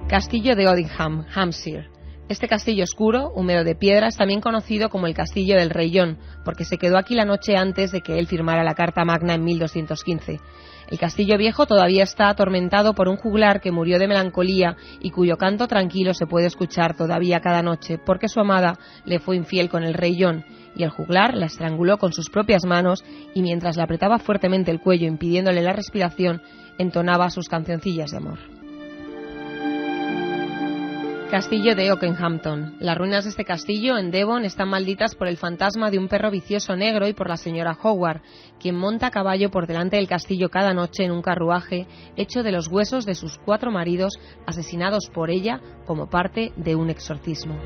Speaker 12: Castillo de Odingham, Hampshire. Este castillo oscuro, húmedo de piedra, es también conocido como el Castillo del Rey John, porque se quedó aquí la noche antes de que él firmara la Carta Magna en 1215. El castillo viejo todavía está atormentado por un juglar que murió de melancolía y cuyo canto tranquilo se puede escuchar todavía cada noche, porque su amada le fue infiel con el rey John, y el juglar la estranguló con sus propias manos y mientras le apretaba fuertemente el cuello impidiéndole la respiración, entonaba sus cancioncillas de amor. Castillo de Okehampton. Las ruinas de este castillo en Devon están malditas por el fantasma de un perro vicioso negro y por la señora Howard, quien monta a caballo por delante del castillo cada noche en un carruaje hecho de los huesos de sus 4 maridos asesinados por ella como parte de un exorcismo.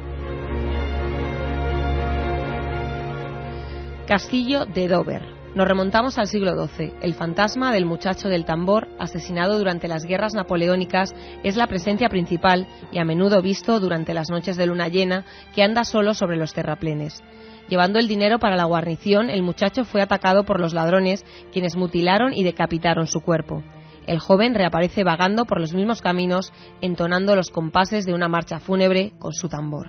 Speaker 12: Castillo de Dover. Nos remontamos al siglo XII. El fantasma del muchacho del tambor, asesinado durante las guerras napoleónicas, es la presencia principal y a menudo visto durante las noches de luna llena, que anda solo sobre los terraplenes. Llevando el dinero para la guarnición, el muchacho fue atacado por los ladrones, quienes mutilaron y decapitaron su cuerpo. El joven reaparece vagando por los mismos caminos, entonando los compases de una marcha fúnebre con su tambor.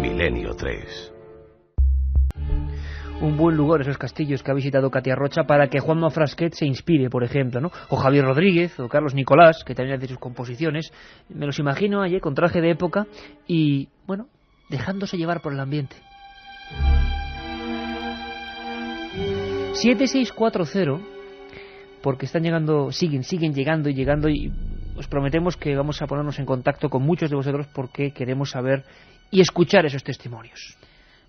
Speaker 8: Milenio 3.
Speaker 5: Un buen lugar esos castillos que ha visitado Katia Rocha para que Juanma Frasquet se inspire, por ejemplo, ¿no? O Javier Rodríguez, o Carlos Nicolás, que también hace sus composiciones. Me los imagino allí con traje de época y, bueno, dejándose llevar por el ambiente. 7640, porque están llegando, siguen llegando y os prometemos que vamos a ponernos en contacto con muchos de vosotros porque queremos saber y escuchar esos testimonios.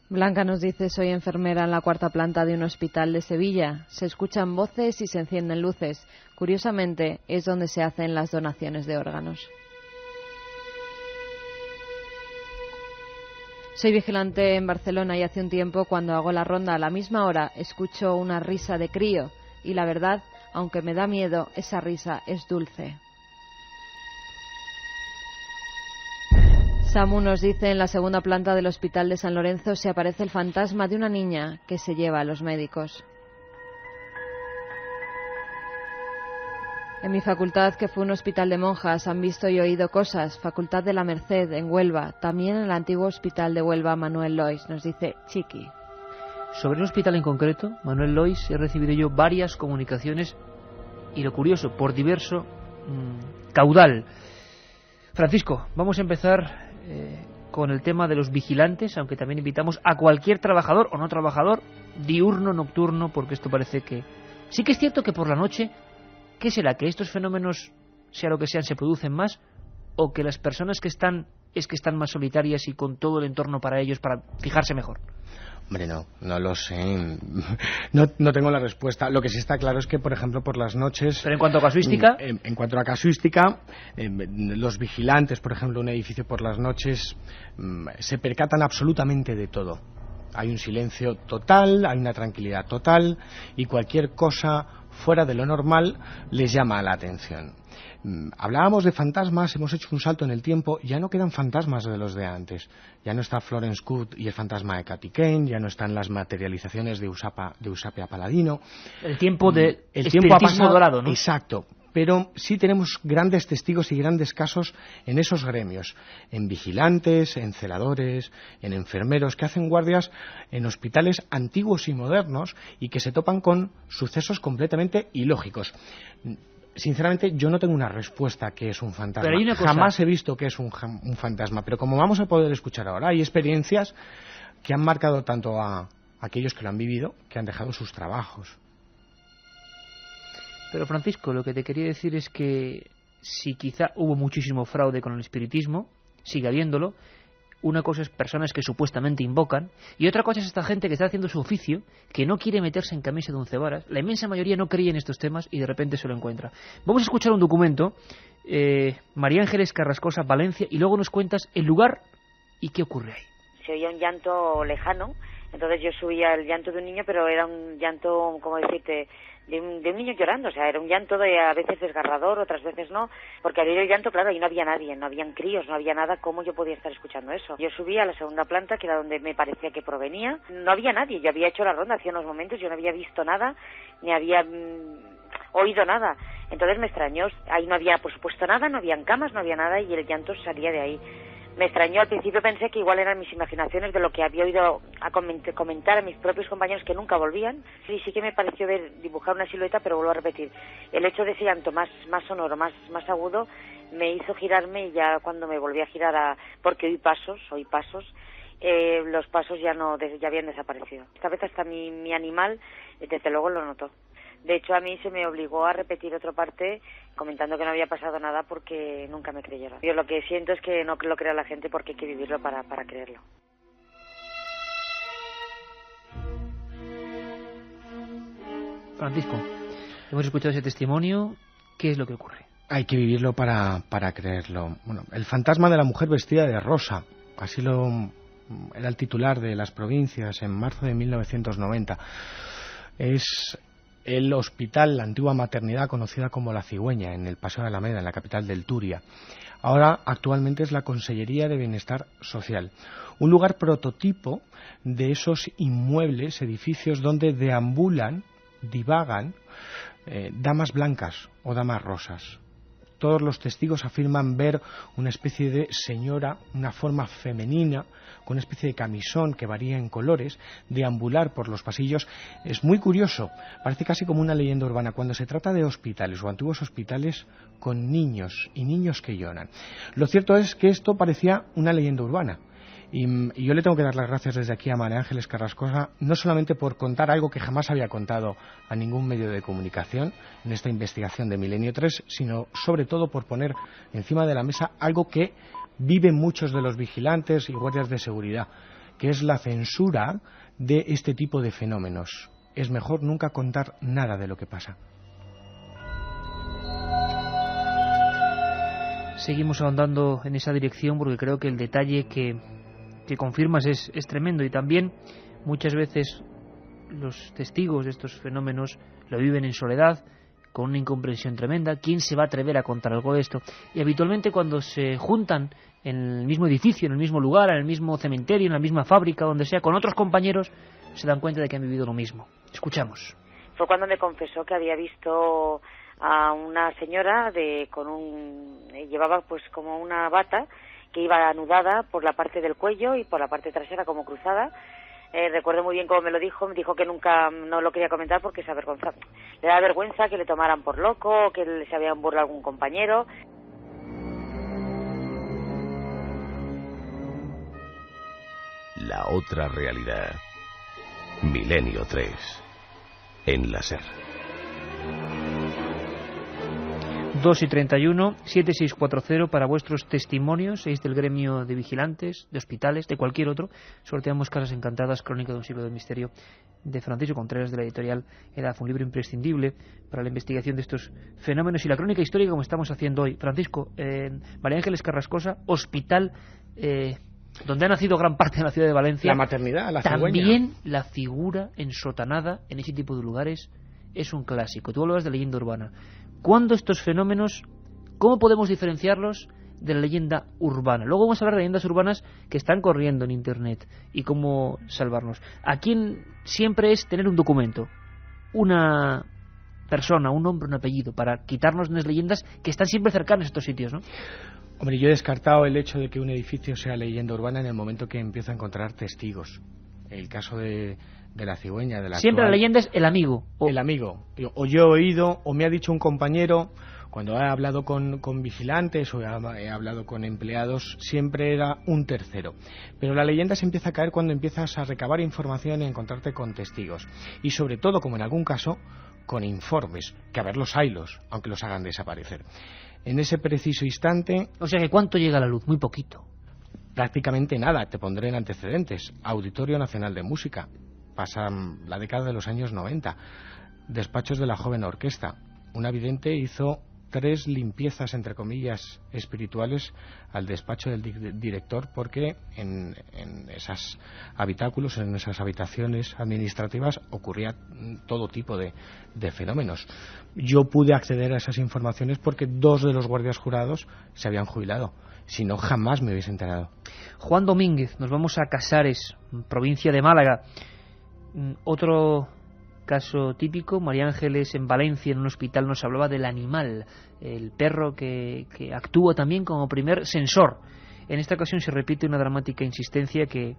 Speaker 6: Blanca nos dice: soy enfermera en la 4ª planta de un hospital de Sevilla. Se escuchan voces y se encienden luces. Curiosamente, es donde se hacen las donaciones de órganos. Soy vigilante en Barcelona y hace un tiempo, cuando hago la ronda a la misma hora, escucho una risa de crío. Y la verdad, aunque me da miedo, esa risa es dulce. Samu nos dice: en la 2ª planta del Hospital de San Lorenzo se aparece el fantasma de una niña que se lleva a los médicos. En mi facultad, que fue un hospital de monjas, han visto y oído cosas. Facultad de la Merced, en Huelva. También en el antiguo hospital de Huelva, Manuel Lois, nos dice Chiqui.
Speaker 5: Sobre el hospital en concreto, Manuel Lois, he recibido yo varias comunicaciones y lo curioso, por diverso caudal. Francisco, vamos a empezar con el tema de los vigilantes, aunque también invitamos a cualquier trabajador o no trabajador, diurno, nocturno, porque esto parece que... Sí que es cierto que por la noche, ¿qué será? ¿Que estos fenómenos sea lo que sean, se producen más, o que las personas que están más solitarias y con todo el entorno para ellos para fijarse mejor?
Speaker 10: Hombre, no lo sé. No tengo la respuesta. Lo que sí está claro es que, por ejemplo, por las noches...
Speaker 5: Pero en cuanto a casuística...
Speaker 10: En cuanto a casuística, los vigilantes, por ejemplo, un edificio por las noches, se percatan absolutamente de todo. Hay un silencio total, hay una tranquilidad total, y cualquier cosa fuera de lo normal les llama la atención. Hablábamos de fantasmas, hemos hecho un salto en el tiempo, ya no quedan fantasmas de los de antes. Ya no está Florence Cook y el fantasma de Katy Kane, ya no están las materializaciones de Eusapia Paladino.
Speaker 5: El tiempo de
Speaker 10: tiempo ha pasado,
Speaker 5: dorado, ¿no?
Speaker 10: Exacto. Pero sí tenemos grandes testigos y grandes casos en esos gremios, en vigilantes, en celadores, en enfermeros que hacen guardias en hospitales antiguos y modernos y que se topan con sucesos completamente ilógicos. Sinceramente, yo no tengo una respuesta que es un fantasma.
Speaker 5: Pero hay una cosa...
Speaker 10: Jamás he visto que es un fantasma. Pero como vamos a poder escuchar ahora, hay experiencias que han marcado tanto a aquellos que lo han vivido, que han dejado sus trabajos.
Speaker 5: Pero Francisco, lo que te quería decir es que si quizá hubo muchísimo fraude con el espiritismo, sigue habiéndolo. Una cosa es personas que supuestamente invocan, y otra cosa es esta gente que está haciendo su oficio, que no quiere meterse en camisa de once varas. La inmensa mayoría no creía en estos temas y de repente se lo encuentra. Vamos a escuchar un documento, María Ángeles Carrascosa, Valencia, y luego nos cuentas el lugar y qué ocurre ahí.
Speaker 4: Se oía un llanto lejano, entonces yo subía el llanto de un niño, pero era un llanto, como decirte, de un niño llorando, o sea, era un llanto de a veces desgarrador, otras veces no, porque al oír el llanto, claro, ahí no había nadie, no habían críos, no había nada, ¿cómo yo podía estar escuchando eso? Yo subí a la segunda planta, que era donde me parecía que provenía, no había nadie, yo había hecho la ronda hacía unos momentos, yo no había visto nada, ni había oído nada, entonces me extrañó, ahí no había, por supuesto, nada, no habían camas, no había nada, y el llanto salía de ahí. Me extrañó, al principio pensé que igual eran mis imaginaciones de lo que había oído comentar a mis propios compañeros que nunca volvían. Sí que me pareció ver dibujar una silueta, pero vuelvo a repetir, el hecho de ese llanto más sonoro, más agudo, me hizo girarme, y ya cuando me volví a girar, porque oí pasos, los pasos ya habían desaparecido. Esta vez hasta mi animal, desde luego lo notó. De hecho, a mí se me obligó a repetir otra parte comentando que no había pasado nada porque nunca me creyeron. Yo lo que siento es que no lo crea la gente porque hay que vivirlo para creerlo.
Speaker 5: Francisco, hemos escuchado ese testimonio. ¿Qué es lo que ocurre?
Speaker 10: Hay que vivirlo para creerlo. Bueno, el fantasma de la mujer vestida de rosa, así era el titular de Las Provincias en marzo de 1990. Es el hospital, la antigua maternidad conocida como La Cigüeña, en el Paseo de Alameda, en la capital del Turia. Ahora, actualmente, es la Consellería de Bienestar Social. Un lugar prototipo de esos inmuebles, edificios donde deambulan, divagan, damas blancas o damas rosas. Todos los testigos afirman ver una especie de señora, una forma femenina, con una especie de camisón que varía en colores, deambular por los pasillos. Es muy curioso, parece casi como una leyenda urbana, cuando se trata de hospitales o antiguos hospitales con niños y niños que lloran. Lo cierto es que esto parecía una leyenda urbana. Y yo le tengo que dar las gracias desde aquí a María Ángeles Carrascosa, no solamente por contar algo que jamás había contado a ningún medio de comunicación en esta investigación de Milenio 3, sino sobre todo por poner encima de la mesa algo que viven muchos de los vigilantes y guardias de seguridad, que es la censura de este tipo de fenómenos. Es mejor nunca contar nada de lo que pasa.
Speaker 5: Seguimos ahondando en esa dirección porque creo que el detalle que confirmas es tremendo, y también muchas veces los testigos de estos fenómenos lo viven en soledad, con una incomprensión tremenda. ¿Quién se va a atrever a contar algo de esto? Y habitualmente cuando se juntan en el mismo edificio, en el mismo lugar, en el mismo cementerio, en la misma fábrica, donde sea, con otros compañeros, se dan cuenta de que han vivido lo mismo. Escuchamos.
Speaker 4: Fue cuando me confesó que había visto a una señora llevaba pues como una bata que iba anudada por la parte del cuello y por la parte trasera como cruzada. Recuerdo muy bien cómo me dijo que nunca no lo quería comentar porque se avergonzaba. Le daba vergüenza que le tomaran por loco, que se habían burlado algún compañero.
Speaker 8: La otra realidad. Milenio 3. En la SER.
Speaker 5: 2:31, 7640 para vuestros testimonios. 6 del gremio de vigilantes, de hospitales, de cualquier otro. Sorteamos Casas Encantadas, Crónica de un siglo del misterio, de Francisco Contreras, de la editorial EDAF, un libro imprescindible para la investigación de estos fenómenos y la crónica histórica como estamos haciendo hoy. Francisco, María Ángeles Carrascosa, hospital donde ha nacido gran parte de la ciudad de Valencia.
Speaker 10: La maternidad, la cigüeña.
Speaker 5: También la figura ensotanada en ese tipo de lugares es un clásico. Tú hablabas de leyenda urbana. ¿Cuándo estos fenómenos, cómo podemos diferenciarlos de la leyenda urbana? Luego vamos a hablar de leyendas urbanas que están corriendo en Internet y cómo salvarnos. Aquí siempre es tener un documento, una persona, un nombre, un apellido, para quitarnos unas leyendas que están siempre cercanas a estos sitios, ¿no?
Speaker 10: Hombre, yo he descartado el hecho de que un edificio sea leyenda urbana en el momento que empiezo a encontrar testigos. El caso de la cigüeña, de la
Speaker 5: siempre
Speaker 10: actual,
Speaker 5: la leyenda es el amigo.
Speaker 10: El amigo. O yo he oído, o me ha dicho un compañero, cuando he hablado con vigilantes o he hablado con empleados, siempre era un tercero. Pero la leyenda se empieza a caer cuando empiezas a recabar información y a encontrarte con testigos. Y sobre todo, como en algún caso, con informes, que a ver los haylos, aunque los hagan desaparecer. En ese preciso instante...
Speaker 5: O sea que ¿cuánto llega a la luz? Muy poquito.
Speaker 10: Prácticamente nada. Te pondré en antecedentes. Auditorio Nacional de Música. Pasa la década de los años 90. Despachos de la joven orquesta. Una vidente hizo 3 limpiezas, entre comillas, espirituales al despacho del director, porque en esos habitáculos, en esas habitaciones administrativas, ocurría todo tipo de fenómenos. Yo pude acceder a esas informaciones porque 2 de los guardias jurados se habían jubilado. Si no, jamás me hubiese enterado.
Speaker 5: Juan Domínguez, nos vamos a Casares, provincia de Málaga. Otro caso típico, María Ángeles en Valencia, en un hospital, nos hablaba del animal, el perro que actúa también como primer sensor. En esta ocasión se repite una dramática insistencia que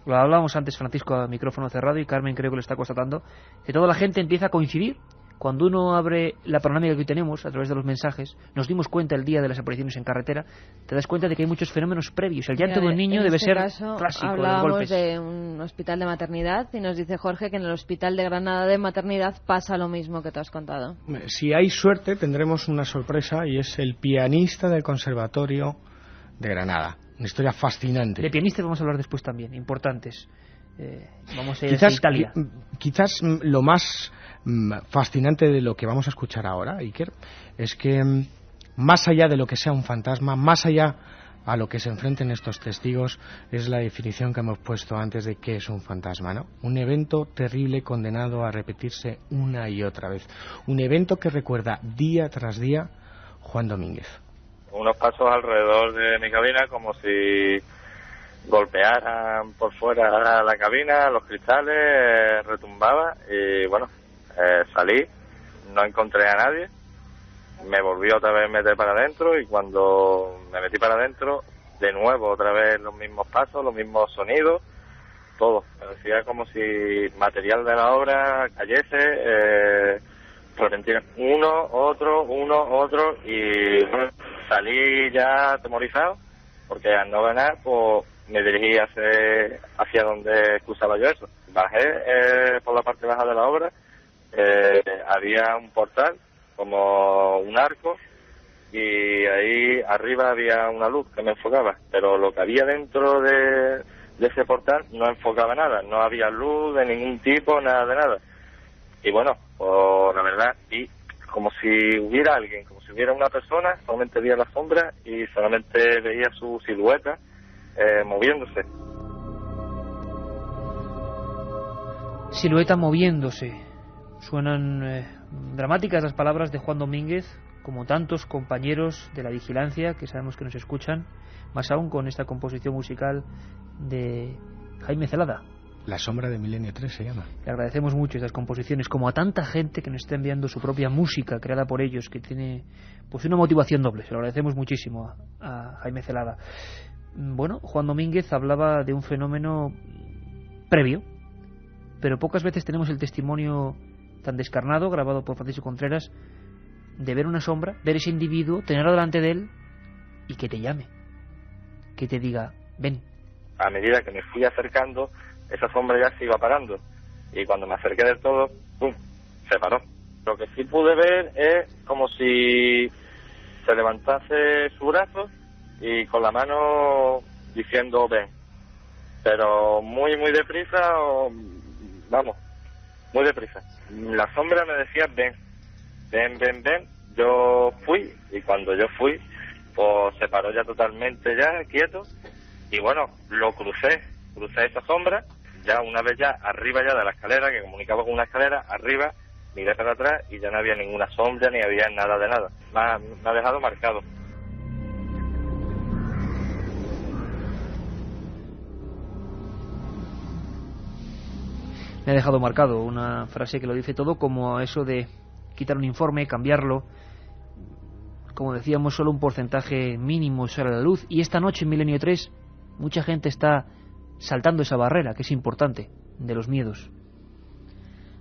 Speaker 5: lo hablábamos antes, Francisco, a micrófono cerrado, y Carmen creo que lo está constatando, que toda la gente empieza a coincidir. Cuando uno abre la panorámica que hoy tenemos a través de los mensajes, nos dimos cuenta el día de las apariciones en carretera, te das cuenta de que hay muchos fenómenos previos. El llanto de un niño debe ser clásico.
Speaker 6: Hablábamos de un hospital de maternidad y nos dice Jorge que en el hospital de Granada de maternidad pasa lo mismo que te has contado.
Speaker 10: Si hay suerte tendremos una sorpresa, y es el pianista del Conservatorio de Granada. Una historia fascinante.
Speaker 5: De pianistas vamos a hablar después también, importantes. Vamos a ir a Italia.
Speaker 10: Quizás lo más fascinante de lo que vamos a escuchar ahora, Iker, es que más allá de lo que sea un fantasma, más allá a lo que se enfrenten estos testigos, es la definición que hemos puesto antes de qué es un fantasma, ¿no? Un evento terrible condenado a repetirse una y otra vez. Un evento que recuerda día tras día Juan Domínguez.
Speaker 2: Unos pasos alrededor de mi cabina como si golpearan por fuera la cabina, los cristales, retumbaba y bueno, salí, no encontré a nadie, me volví otra vez a meter para adentro y cuando me metí para adentro, de nuevo otra vez los mismos pasos, los mismos sonidos, todo. Parecía como si material de la obra cayese, repentinamente uno, otro y bueno, salí ya atemorizado porque al no ganar pues me dirigí hacia donde excusaba yo eso. Bajé por la parte baja de la obra, había un portal como un arco y ahí arriba había una luz que me enfocaba, pero lo que había dentro de ese portal no enfocaba nada, no había luz de ningún tipo, nada de nada. Y bueno, pues la verdad, y como si hubiera alguien, como si hubiera una persona, solamente veía la sombra y solamente veía su silueta moviéndose.
Speaker 5: Silueta moviéndose. Suenan dramáticas las palabras de Juan Domínguez, como tantos compañeros de la vigilancia que sabemos que nos escuchan, más aún con esta composición musical de Jaime Celada.
Speaker 10: La sombra de Milenio 3 se llama.
Speaker 5: Le agradecemos mucho estas composiciones, como a tanta gente que nos está enviando su propia música creada por ellos, que tiene pues una motivación doble. Se lo agradecemos muchísimo a Jaime Celada. Bueno, Juan Domínguez hablaba de un fenómeno previo, pero pocas veces tenemos el testimonio tan descarnado, grabado por Francisco Contreras, de ver una sombra, ver ese individuo, tenerlo delante de él y que te llame, que te diga, ven.
Speaker 2: A medida que me fui acercando, esa sombra ya se iba parando y cuando me acerqué del todo, ¡pum!, se paró. Lo que sí pude ver es como si se levantase su brazo y con la mano diciendo ven, pero muy deprisa, vamos, muy deprisa. La sombra me decía ven. Yo fui, y cuando yo fui, pues se paró ya totalmente ya, quieto, y bueno, lo crucé esa sombra, ya una vez ya arriba ya de la escalera, que comunicaba con una escalera, arriba, miré para atrás y ya no había ninguna sombra, ni había nada de nada. Me ha dejado marcado.
Speaker 5: Me ha dejado marcado, una frase que lo dice todo, como eso de quitar un informe, cambiarlo. Como decíamos, solo un porcentaje mínimo sale a la luz, y esta noche en Milenio 3 mucha gente está saltando esa barrera, que es importante, de los miedos.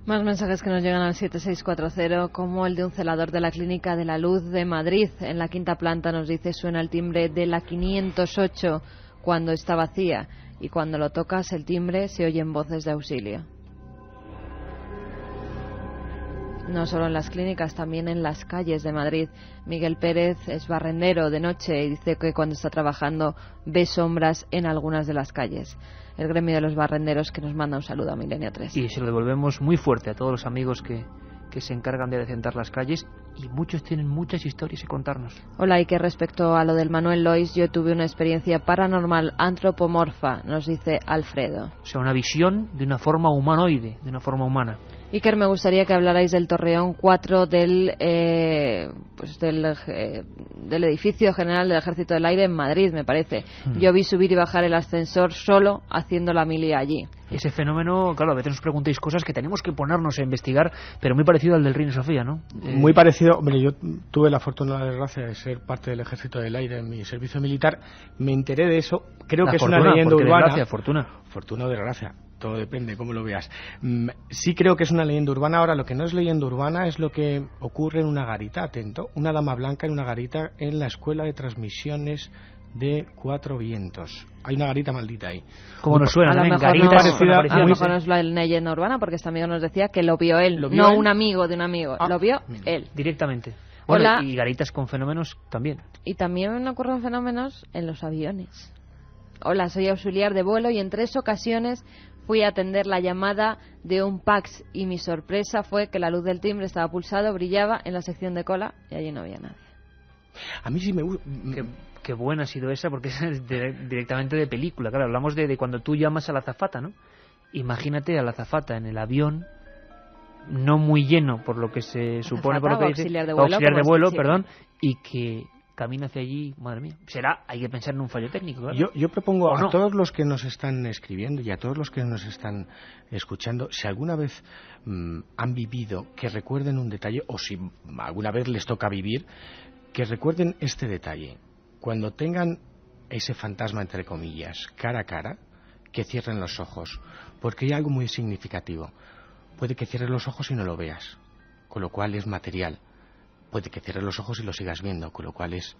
Speaker 6: Más mensajes que nos llegan al 7640, como el de un celador de la Clínica de la Luz de Madrid. En la quinta planta nos dice: suena el timbre de la 508 cuando está vacía, y cuando lo tocas el timbre se oyen voces de auxilio. No solo en las clínicas, también en las calles de Madrid. Miguel Pérez es barrendero de noche y dice que cuando está trabajando ve sombras en algunas de las calles. El gremio de los barrenderos, que nos manda un saludo a Milenio 3.
Speaker 5: Y se lo devolvemos muy fuerte a todos los amigos que se encargan de decentar las calles, y muchos tienen muchas historias que contarnos.
Speaker 6: Hola, y que respecto a lo del Manuel Lois, yo tuve una experiencia paranormal antropomorfa, nos dice Alfredo.
Speaker 5: O sea, una visión de una forma humanoide, de una forma humana.
Speaker 6: Iker, me gustaría que hablarais del Torreón 4 del edificio general del Ejército del Aire en Madrid, me parece. Yo vi subir y bajar el ascensor solo haciendo la mili allí.
Speaker 5: Ese fenómeno, claro, a veces nos preguntéis cosas que tenemos que ponernos a investigar, pero muy parecido al del Reina Sofía, ¿no?
Speaker 10: Muy parecido. Hombre, yo tuve la fortuna, la desgracia, de ser parte del Ejército del Aire en mi servicio militar. Me enteré de eso. Creo que es una leyenda urbana. Fortuna o desgracia. Todo depende cómo lo veas. Sí creo que es una leyenda urbana. Ahora, lo que no es leyenda urbana es lo que ocurre en una garita, atento. Una dama blanca en una garita en la Escuela de Transmisiones de Cuatro Vientos. Hay una garita maldita ahí.
Speaker 5: Como nos suena,
Speaker 6: a lo mejor no es la leyenda urbana, porque este amigo nos decía que lo vio él, no un amigo de un amigo. Lo vio él.
Speaker 5: Directamente. Bueno, y garitas con fenómenos también.
Speaker 6: Y también ocurren fenómenos en los aviones. Hola, soy auxiliar de vuelo y en 3 ocasiones fui a atender la llamada de un PAX y mi sorpresa fue que la luz del timbre estaba pulsado, brillaba en la sección de cola y allí no había nadie.
Speaker 10: A mí sí me gusta.
Speaker 5: Qué buena ha sido esa, porque es directamente de película. Claro, hablamos de cuando tú llamas a la azafata, ¿no? Imagínate a la azafata en el avión, no muy lleno por lo que se supone, por lo que dice, auxiliar de vuelo, perdón, y que camina hacia allí, madre mía. Hay que pensar en un fallo técnico, ¿verdad?
Speaker 10: Yo propongo a todos los que nos están escribiendo y a todos los que nos están escuchando, si alguna vez han vivido, que recuerden un detalle, o si alguna vez les toca vivir, que recuerden este detalle. Cuando tengan ese fantasma, entre comillas, cara a cara, que cierren los ojos, porque hay algo muy significativo. Puede que cierres los ojos y no lo veas, con lo cual es material. Puede que cierres los ojos y lo sigas viendo, con lo cual es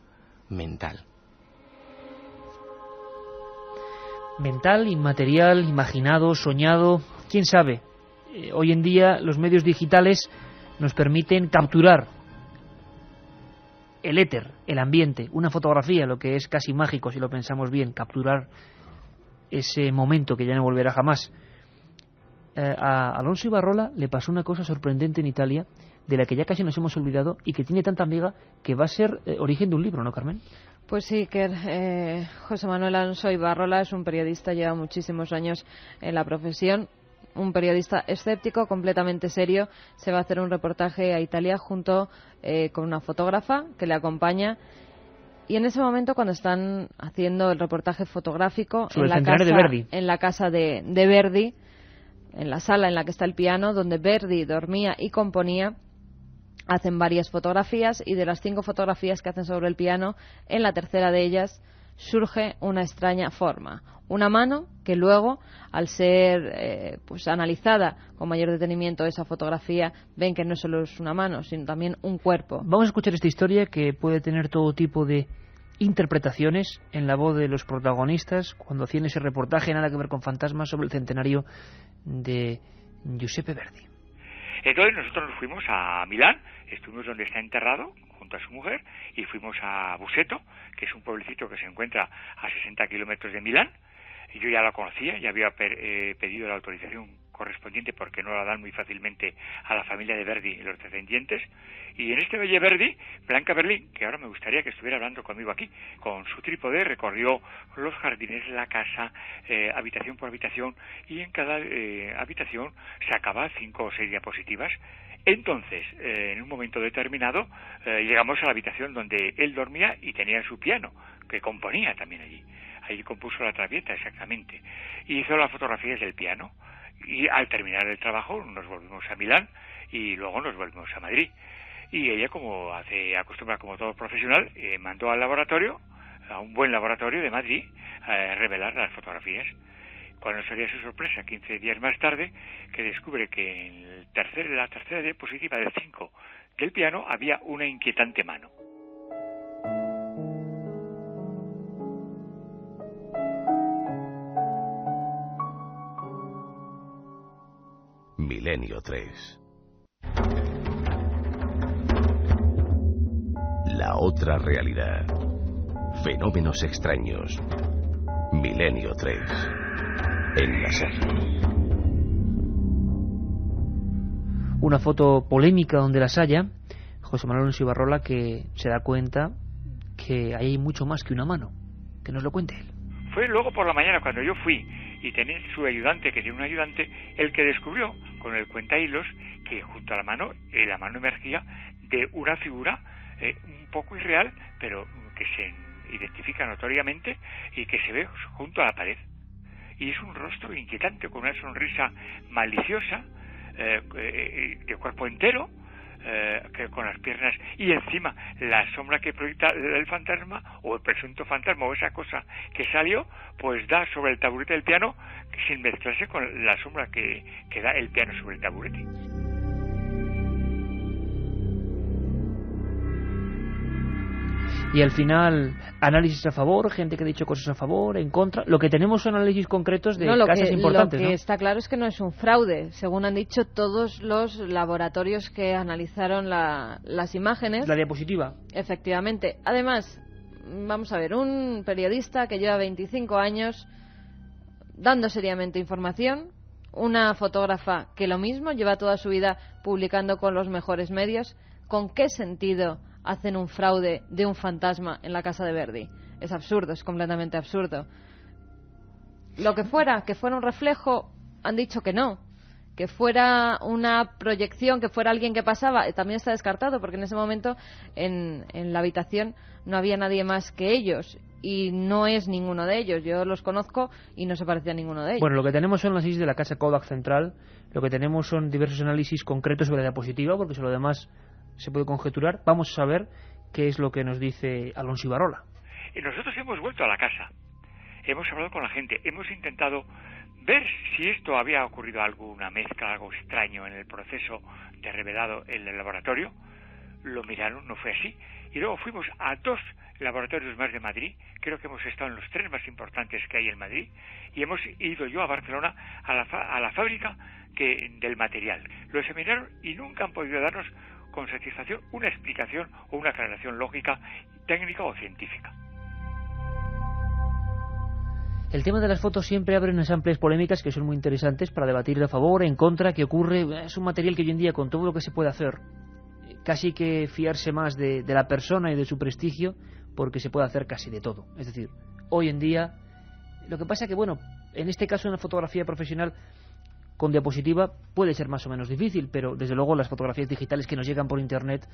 Speaker 10: mental.
Speaker 5: Mental, inmaterial, imaginado, soñado, quién sabe. Hoy en día los medios digitales nos permiten capturar el éter, el ambiente, una fotografía, lo que es casi mágico si lo pensamos bien, capturar ese momento que ya no volverá jamás. A Alonso Ibarrola le pasó una cosa sorprendente en Italia, de la que ya casi nos hemos olvidado y que tiene tanta amiga que va a ser origen de un libro, ¿no, Carmen?
Speaker 6: Pues sí, que José Manuel Alonso Ibarrola es un periodista, lleva muchísimos años en la profesión, un periodista escéptico, completamente serio. Se va a hacer un reportaje a Italia junto con una fotógrafa que le acompaña. Y en ese momento, cuando están haciendo el reportaje fotográfico en la casa de Verdi, en la sala en la que está el piano, donde Verdi dormía y componía, hacen varias fotografías, y de las 5 fotografías que hacen sobre el piano, en la tercera de ellas surge una extraña forma. Una mano que luego, al ser analizada con mayor detenimiento esa fotografía, ven que no solo es una mano, sino también un cuerpo.
Speaker 5: Vamos a escuchar esta historia, que puede tener todo tipo de interpretaciones, en la voz de los protagonistas cuando hacían ese reportaje, nada que ver con fantasmas, sobre el centenario de Giuseppe Verdi.
Speaker 13: Entonces nosotros nos fuimos a Milán, estuvimos donde está enterrado, junto a su mujer y fuimos a Busseto, que es un pueblecito que se encuentra a 60 kilómetros de Milán. Yo ya la conocía, ya había pedido la autorización correspondiente porque no la dan muy fácilmente a la familia de Verdi y los descendientes. Y en este Valle Verdi, Blanca Berlín, que ahora me gustaría que estuviera hablando conmigo aquí, con su trípode recorrió los jardines, la casa, habitación por habitación, y en cada habitación sacaba 5 o 6 diapositivas. Entonces, en un momento determinado, llegamos a la habitación donde él dormía y tenía su piano, que componía también allí. Allí compuso la Traviata, exactamente. Y hizo las fotografías del piano. Y al terminar el trabajo nos volvimos a Milán y luego nos volvimos a Madrid. Y ella, como acostumbra como todo profesional, mandó al laboratorio, a un buen laboratorio de Madrid, a revelar las fotografías. Cuando sería su sorpresa, 15 días más tarde, que descubre que en la tercera diapositiva del 5 del piano había una inquietante mano.
Speaker 8: Milenio 3. La otra realidad. Fenómenos extraños. Milenio 3. En la serie.
Speaker 5: Una foto polémica donde las haya, José Manuel Alonso Ibarrola, que se da cuenta que ahí hay mucho más que una mano. Que nos lo cuente él.
Speaker 13: Fue luego por la mañana cuando yo fui y tenía su ayudante, que tiene un ayudante, el que descubrió con el cuentahilos que junto a la mano emergía de una figura un poco irreal, pero que se identifica notoriamente y que se ve junto a la pared. Y es un rostro inquietante, con una sonrisa maliciosa, de cuerpo entero, que con las piernas, y encima la sombra que proyecta el fantasma o el presunto fantasma o esa cosa que salió, pues da sobre el taburete del piano sin mezclarse con la sombra que da el piano sobre el taburete.
Speaker 5: Y al final, análisis a favor, gente que ha dicho cosas a favor, en contra. Lo que tenemos son análisis concretos de casos importantes.
Speaker 6: Lo que está claro es que no es un fraude, según han dicho todos los laboratorios que analizaron las imágenes.
Speaker 5: La diapositiva.
Speaker 6: Efectivamente. Además, vamos a ver, un periodista que lleva 25 años dando seriamente información, una fotógrafa que lo mismo, lleva toda su vida publicando con los mejores medios. ¿Con qué sentido hacen un fraude de un fantasma en la casa de Verdi? Es absurdo, es completamente absurdo. Lo que fuera un reflejo, han dicho que no. Que fuera una proyección, que fuera alguien que pasaba, también está descartado, porque en ese momento en la habitación no había nadie más que ellos, y no es ninguno de ellos. Yo los conozco y no se parece a ninguno de ellos.
Speaker 5: Bueno, lo que tenemos son las análisis de la casa Kodak Central, lo que tenemos son diversos análisis concretos sobre la diapositiva, porque sobre lo demás se puede conjeturar. Vamos a saber qué es lo que nos dice Alonso Ibarrola.
Speaker 13: Y nosotros hemos vuelto a la casa, hemos hablado con la gente, hemos intentado ver si esto había ocurrido alguna mezcla, algo extraño en el proceso de revelado en el laboratorio. Lo miraron, no fue así. Y luego fuimos a 2 laboratorios más de Madrid, creo que hemos estado en los 3 más importantes que hay en Madrid, y hemos ido yo a Barcelona a la fábrica del material. Lo examinaron y nunca han podido darnos con satisfacción una explicación o una aclaración lógica, técnica o científica.
Speaker 5: El tema de las fotos siempre abre unas amplias polémicas que son muy interesantes para debatir de favor, en contra, qué ocurre. Es un material que hoy en día, con todo lo que se puede hacer, casi que fiarse más de la persona y de su prestigio, porque se puede hacer casi de todo. Es decir, hoy en día, lo que pasa que, bueno, en este caso una fotografía profesional con diapositiva puede ser más o menos difícil, pero desde luego las fotografías digitales que nos llegan por internet,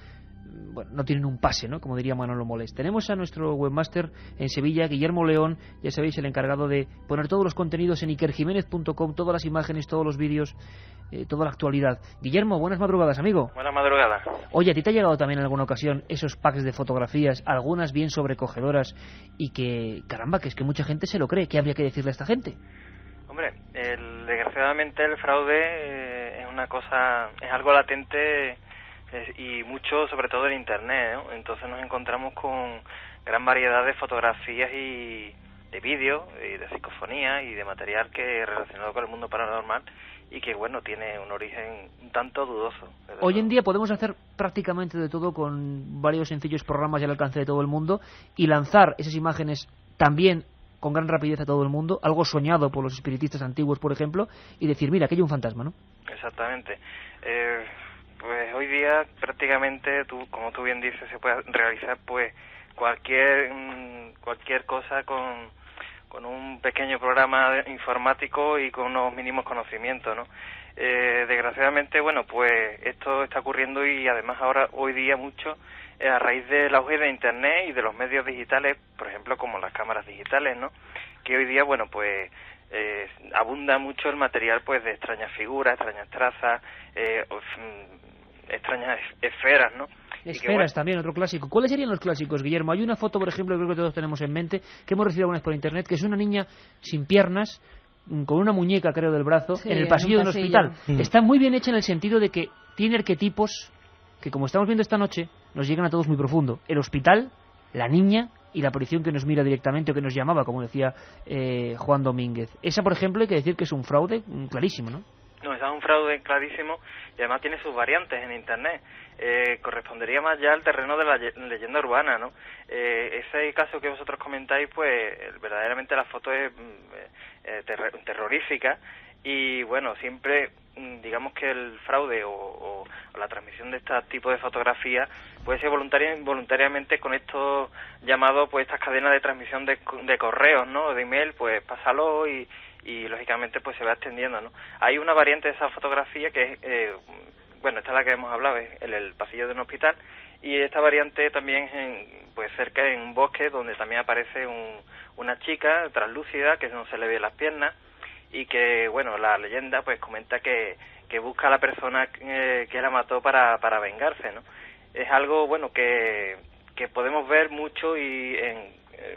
Speaker 5: bueno, no tienen un pase, ¿no? Como diría Manolo Molés. Tenemos a nuestro webmaster en Sevilla, Guillermo León, ya sabéis, el encargado de poner todos los contenidos en ikerjimenez.com, todas las imágenes, todos los vídeos, toda la actualidad. Guillermo, buenas madrugadas, amigo.
Speaker 14: Buenas madrugadas.
Speaker 5: Oye, ¿a ti te ha llegado también en alguna ocasión esos packs de fotografías, algunas bien sobrecogedoras, y que, caramba, que es que mucha gente se lo cree? ¿Qué habría que decirle a esta gente?
Speaker 14: Hombre, desgraciadamente el fraude es una cosa, es algo latente y mucho, sobre todo en internet, ¿no? Entonces nos encontramos con gran variedad de fotografías y vídeo y de psicofonía y de material que es relacionado con el mundo paranormal y que, bueno, tiene un origen un tanto dudoso.
Speaker 5: Hoy en día podemos hacer prácticamente de todo con varios sencillos programas al alcance de todo el mundo y lanzar esas imágenes también con gran rapidez a todo el mundo, algo soñado por los espiritistas antiguos, por ejemplo, y decir, mira, aquí hay un fantasma, ¿no?
Speaker 14: Exactamente. Pues hoy día prácticamente, como tú bien dices, se puede realizar pues cualquier cosa con un pequeño programa informático y con unos mínimos conocimientos, ¿no? Desgraciadamente, bueno, pues esto está ocurriendo y además ahora, hoy día mucho, a raíz del auge de Internet y de los medios digitales, por ejemplo, como las cámaras digitales, ¿no? Que hoy día, bueno, pues abunda mucho el material, pues, de extrañas figuras, extrañas trazas, extrañas esferas, ¿no?
Speaker 5: Esferas también, otro clásico. ¿Cuáles serían los clásicos, Guillermo? Hay una foto, por ejemplo, que creo que todos tenemos en mente, que hemos recibido alguna vez por internet, que es una niña sin piernas, con una muñeca, creo, del brazo, en el pasillo de un hospital. Está muy bien hecha en el sentido de que tiene arquetipos que, como estamos viendo esta noche, nos llegan a todos muy profundo. El hospital, la niña y la aparición que nos mira directamente o que nos llamaba, como decía Juan Domínguez. Esa, por ejemplo, hay que decir que es un fraude clarísimo, ¿no?
Speaker 14: No, esa es un fraude clarísimo y además tiene sus variantes en Internet. Correspondería más ya al terreno de la leyenda urbana, ¿no? Ese caso que vosotros comentáis, pues verdaderamente la foto es terrorífica y, bueno, siempre digamos que el fraude o la transmisión de este tipo de fotografías puede ser voluntariamente con estos llamados, pues estas cadenas de transmisión de correos, ¿no? De email, pues pásalo y lógicamente pues se va extendiendo, ¿no? Hay una variante de esa fotografía que es, bueno, esta es la que hemos hablado, es el pasillo de un hospital, y esta variante también pues cerca en un bosque donde también aparece una chica translúcida que no se le ve las piernas y que, bueno, la leyenda pues comenta que busca a la persona que la mató para vengarse, ¿no? Es algo, bueno, que podemos ver mucho y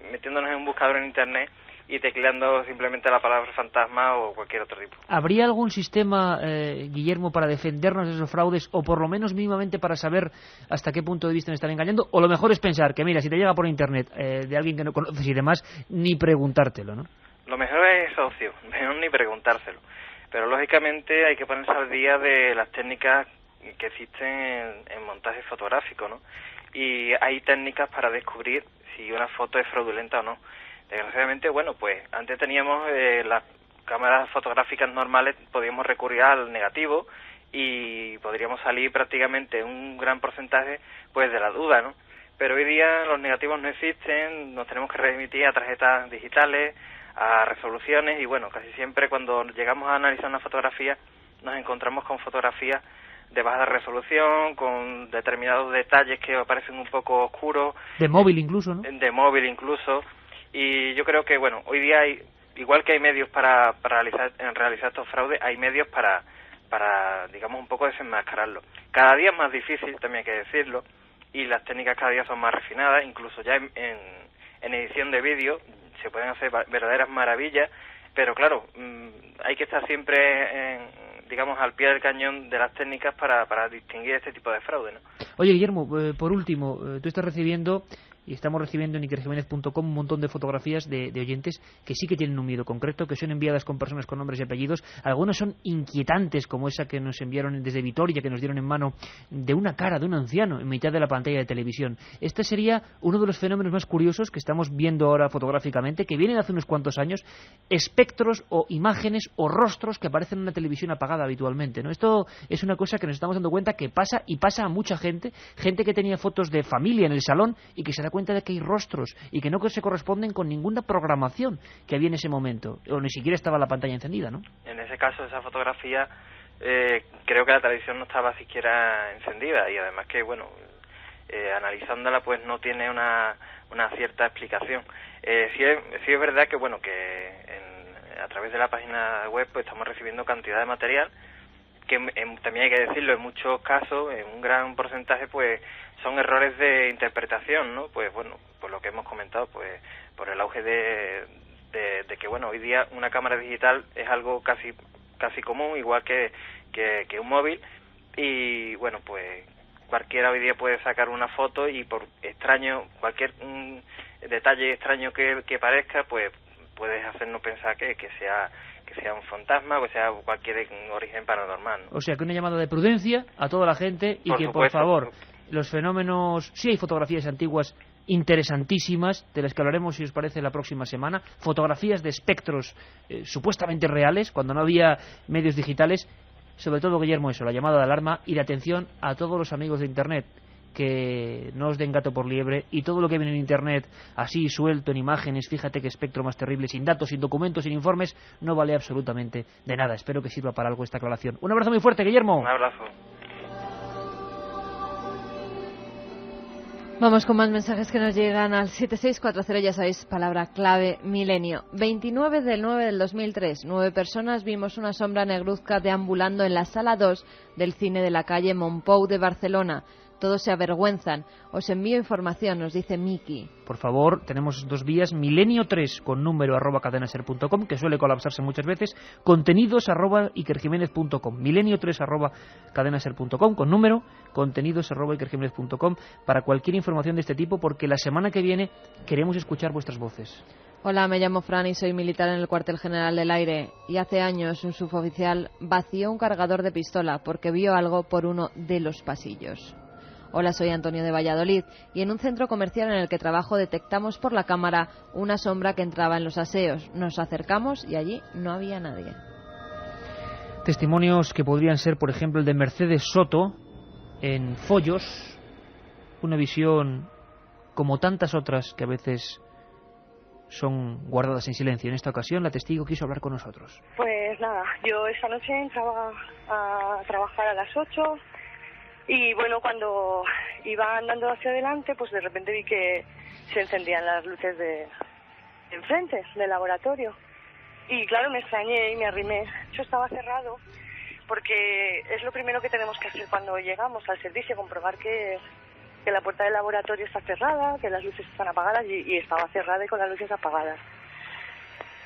Speaker 14: metiéndonos en un buscador en internet y tecleando simplemente la palabra fantasma o cualquier otro tipo.
Speaker 5: ¿Habría algún sistema, Guillermo, para defendernos de esos fraudes o por lo menos mínimamente para saber hasta qué punto de vista me están engañando? O lo mejor es pensar que, mira, si te llega por internet de alguien que no conoces y demás, ni preguntártelo, ¿no?
Speaker 14: Lo mejor es esa opción, mejor ni preguntárselo. Pero lógicamente hay que ponerse al día de las técnicas que existen en montaje fotográfico, ¿no? Y hay técnicas para descubrir si una foto es fraudulenta o no. Desgraciadamente, bueno, pues antes teníamos las cámaras fotográficas normales, podíamos recurrir al negativo y podríamos salir prácticamente un gran porcentaje pues de la duda, ¿no? Pero hoy día los negativos no existen, nos tenemos que remitir a tarjetas digitales, a resoluciones y, bueno, casi siempre cuando llegamos a analizar una fotografía nos encontramos con fotografías de baja resolución, con determinados detalles que aparecen un poco oscuros.
Speaker 5: De móvil incluso, ¿no?
Speaker 14: De móvil incluso. Y yo creo que, bueno, hoy día igual que hay medios para realizar estos fraudes, hay medios para, digamos, un poco desenmascararlo. Cada día es más difícil, también hay que decirlo, y las técnicas cada día son más refinadas, incluso ya en edición de vídeo se pueden hacer verdaderas maravillas, pero claro, hay que estar siempre, digamos, al pie del cañón de las técnicas para distinguir este tipo de fraude, ¿no?
Speaker 5: Oye, Guillermo, por último, tú estás recibiendo, y estamos recibiendo en ikerjiménez.com un montón de fotografías de oyentes que sí que tienen un miedo concreto, que son enviadas con personas con nombres y apellidos. Algunas son inquietantes, como esa que nos enviaron desde Vitoria, que nos dieron en mano de una cara de un anciano en mitad de la pantalla de televisión. Este sería uno de los fenómenos más curiosos que estamos viendo ahora fotográficamente, que vienen hace unos cuantos años, espectros o imágenes o rostros que aparecen en una televisión apagada habitualmente, ¿no? Esto es una cosa que nos estamos dando cuenta que pasa, y pasa a mucha gente que tenía fotos de familia en el salón y que se da cuenta de que hay rostros y que no se corresponden con ninguna programación que había en ese momento, o ni siquiera estaba la pantalla encendida, ¿no?
Speaker 14: En ese caso, esa fotografía, creo que la televisión no estaba siquiera encendida y además que, bueno, analizándola pues no tiene una cierta explicación. Sí es verdad que, bueno, que a través de la página web pues estamos recibiendo cantidad de material que también hay que decirlo, en muchos casos, en un gran porcentaje, pues son errores de interpretación, ¿no? Pues bueno, por lo que hemos comentado, pues por el auge de que, bueno, hoy día una cámara digital es algo casi común, igual que un móvil, y bueno, pues cualquiera hoy día puede sacar una foto y por extraño, cualquier detalle extraño que parezca, pues puedes hacernos pensar que sea un fantasma o que sea cualquier origen paranormal, ¿no?
Speaker 5: O sea, que una llamada de prudencia a toda la gente y
Speaker 14: Por
Speaker 5: que,
Speaker 14: supuesto.
Speaker 5: por favor, los fenómenos... Sí hay fotografías antiguas interesantísimas, de las que hablaremos, si os parece, la próxima semana. Fotografías de espectros supuestamente reales, cuando no había medios digitales. Sobre todo, Guillermo, eso, la llamada de alarma y la atención a todos los amigos de Internet, que no os den gato por liebre, y todo lo que viene en Internet así suelto en imágenes, fíjate qué espectro más terrible, sin datos, sin documentos, sin informes, no vale absolutamente de nada. Espero que sirva para algo esta aclaración. Un abrazo muy fuerte, Guillermo.
Speaker 14: Un abrazo.
Speaker 6: Vamos con más mensajes que nos llegan al 7640, ya sabéis, palabra clave milenio. 29 del 9 del 2003, 9 personas vimos una sombra negruzca deambulando en la sala 2 del cine de la calle Montpou de Barcelona. Todos se avergüenzan. Os envío información, nos dice Miki.
Speaker 5: Por favor, tenemos dos vías: milenio3 con número @cadenaser.com, que suele colapsarse muchas veces, contenidos @ikerjimenez.com, milenio3 @cadenaser.com con número, contenidos @ikerjimenez.com, para cualquier información de este tipo, porque la semana que viene queremos escuchar vuestras voces.
Speaker 6: Hola, me llamo Fran y soy militar en el cuartel general del aire, y hace años un suboficial vació un cargador de pistola porque vio algo por uno de los pasillos. Hola, soy Antonio de Valladolid y en un centro comercial en el que trabajo detectamos por la cámara una sombra que entraba en los aseos. Nos acercamos y allí no había nadie.
Speaker 5: Testimonios que podrían ser, por ejemplo, el de Mercedes Soto en Follos, una visión como tantas otras que a veces son guardadas en silencio. En esta ocasión la testigo quiso hablar con nosotros.
Speaker 3: Pues nada, yo esta noche entraba a trabajar a las 8 y bueno, cuando iba andando hacia adelante, pues de repente vi que se encendían las luces de enfrente del laboratorio. Y claro, me extrañé y me arrimé. Yo estaba cerrado porque es lo primero que tenemos que hacer cuando llegamos al servicio, comprobar que la puerta del laboratorio está cerrada, que las luces están apagadas, y estaba cerrada y con las luces apagadas.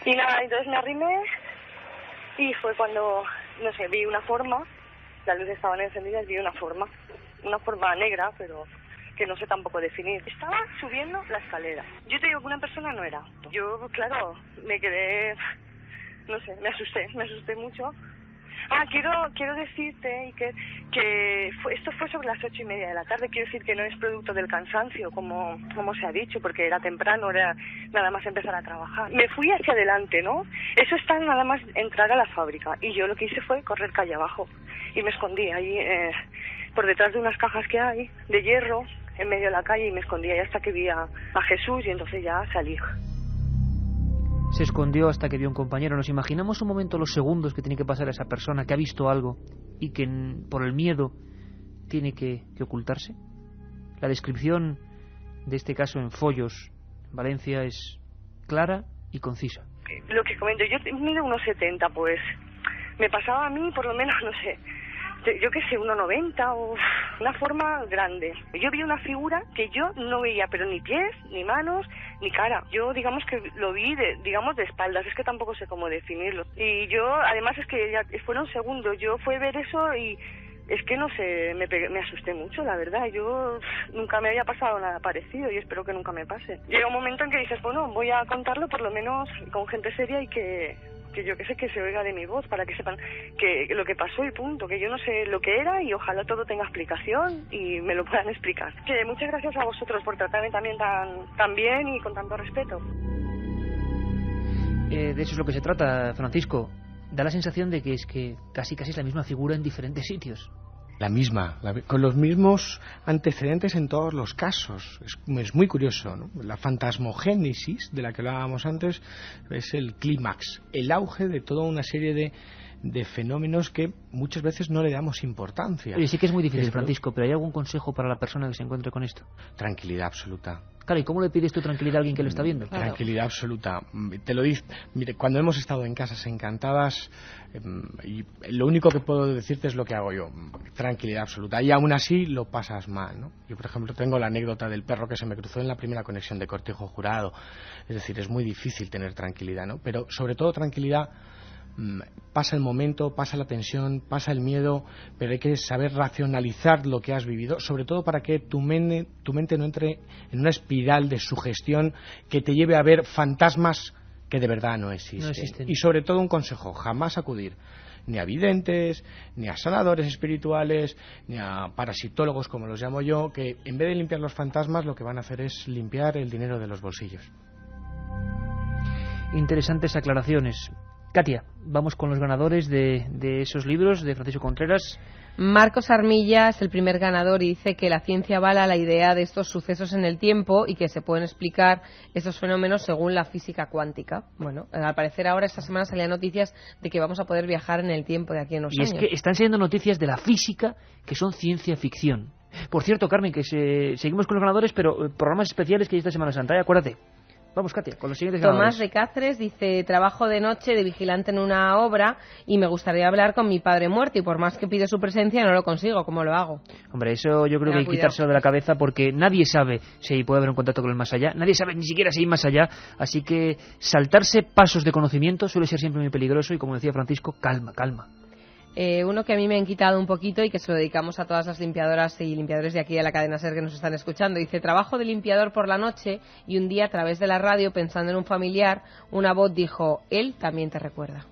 Speaker 3: Y nada, entonces me arrimé y fue cuando, no sé, vi una forma, las luces estaban encendidas, vi una forma negra, pero que no sé tampoco definir. Estaba subiendo la escalera. Yo te digo que una persona no era. Yo, claro, me quedé, no sé, me asusté mucho. Quiero decirte y que esto fue sobre las 8:30 de la tarde. Quiero decir que no es producto del cansancio, como se ha dicho, porque era temprano, era nada más empezar a trabajar. Me fui hacia adelante, ¿no? Eso está nada más entrar a la fábrica. Y yo lo que hice fue correr calle abajo. Y me escondí ahí por detrás de unas cajas que hay de hierro en medio de la calle, y me escondí ahí hasta que vi a Jesús, y entonces ya salí.
Speaker 5: Se escondió hasta que vio un compañero. Nos imaginamos un momento los segundos que tiene que pasar a esa persona que ha visto algo y que por el miedo tiene que ocultarse. La descripción de este caso en Follos, Valencia, es clara y concisa.
Speaker 3: Lo que comento, yo mido 1,70, pues me pasaba a mí por lo menos, no sé, yo qué sé, 1,90 o una forma grande. Yo vi una figura que yo no veía, pero ni pies, ni manos, ni cara. Yo digamos que lo vi de espaldas, es que tampoco sé cómo definirlo. Y yo, además es que ya fueron segundos, yo fue ver eso y es que no sé, me asusté mucho, la verdad. Yo nunca me había pasado nada parecido y espero que nunca me pase. Llega un momento en que dices, bueno, voy a contarlo por lo menos con gente seria y que yo que sé, que se oiga de mi voz, para que sepan que lo que pasó y punto, que yo no sé lo que era y ojalá todo tenga explicación y me lo puedan explicar. Que muchas gracias a vosotros por tratarme también tan bien y con tanto respeto.
Speaker 5: De eso es lo que se trata, Francisco. Da la sensación de que es que casi es la misma figura en diferentes sitios.
Speaker 10: La misma, con los mismos antecedentes en todos los casos. Es muy curioso, ¿no? La fantasmogénesis de la que hablábamos antes es el clímax, el auge de toda una serie de fenómenos que muchas veces no le damos importancia.
Speaker 5: Oye, sí que es muy difícil, Francisco, pero ¿hay algún consejo para la persona que se encuentre con esto?
Speaker 10: Tranquilidad absoluta.
Speaker 5: Claro, ¿y cómo le pides tu tranquilidad a alguien que lo está viendo?
Speaker 10: Claro. Tranquilidad absoluta. Te lo digo, mire, cuando hemos estado en Casas Encantadas, y lo único que puedo decirte es lo que hago yo. Tranquilidad absoluta. Y aún así lo pasas mal, ¿no? Yo, por ejemplo, tengo la anécdota del perro que se me cruzó en la primera conexión de cortejo jurado. Es decir, es muy difícil tener tranquilidad, ¿no? Pero sobre todo tranquilidad. Pasa el momento, pasa la tensión, pasa el miedo, pero hay que saber racionalizar lo que has vivido, sobre todo para que tu mente no entre en una espiral de sugestión que te lleve a ver fantasmas que de verdad no existen.
Speaker 5: No existen.
Speaker 10: Y sobre todo un consejo, jamás acudir ni a videntes, ni a sanadores espirituales, ni a parasitólogos, como los llamo yo, que en vez de limpiar los fantasmas, lo que van a hacer es limpiar el dinero de los bolsillos.
Speaker 5: Interesantes aclaraciones. Katia, vamos con los ganadores de esos libros de Francisco Contreras.
Speaker 12: Marcos Armilla es el primer ganador y dice que la ciencia avala la idea de estos sucesos en el tiempo y que se pueden explicar estos fenómenos según la física cuántica. Bueno, al parecer ahora esta semana salían noticias de que vamos a poder viajar en el tiempo de aquí a unos años.
Speaker 5: Y es que están saliendo noticias de la física que son ciencia ficción. Por cierto, Carmen, que seguimos con los ganadores, pero programas especiales que hay esta Semana Santa, acuérdate. Vamos, Katia, con los siguientes ganadores.
Speaker 12: Tomás de Cáceres dice: trabajo de noche de vigilante en una obra y me gustaría hablar con mi padre muerto y por más que pido su presencia no lo consigo. ¿Cómo lo hago?
Speaker 5: Hombre, eso yo creo que hay que quitárselo de la cabeza porque nadie sabe si puede haber un contacto con el más allá, nadie sabe ni siquiera si hay más allá, así que saltarse pasos de conocimiento suele ser siempre muy peligroso y, como decía Francisco, calma, calma.
Speaker 12: Uno que a mí me han quitado un poquito y que se lo dedicamos a todas las limpiadoras y limpiadores de aquí de la cadena SER que nos están escuchando. Dice: trabajo de limpiador por la noche y un día a través de la radio, pensando en un familiar, una voz dijo: él también te recuerda.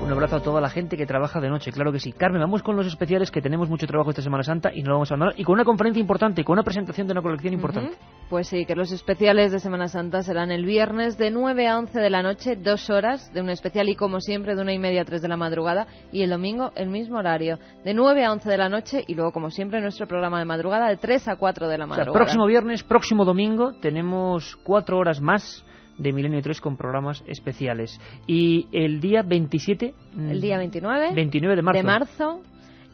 Speaker 5: Un abrazo a toda la gente que trabaja de noche, claro que sí. Carmen, vamos con los especiales, que tenemos mucho trabajo esta Semana Santa y no lo vamos a abandonar. Y con una conferencia importante, con una presentación de una colección importante.
Speaker 6: Pues sí, que los especiales de Semana Santa serán el viernes de 9 a 11 de la noche, 2 horas de un especial y, como siempre, de 1:30 a 3 de la madrugada. Y el domingo, el mismo horario, de 9 a 11 de la noche y luego, como siempre, nuestro programa de madrugada de 3 a 4 de la madrugada.
Speaker 5: O sea, próximo viernes, próximo domingo, tenemos 4 horas más de Milenio 3 con programas especiales. Y el día 27...
Speaker 6: El día 29
Speaker 5: de marzo.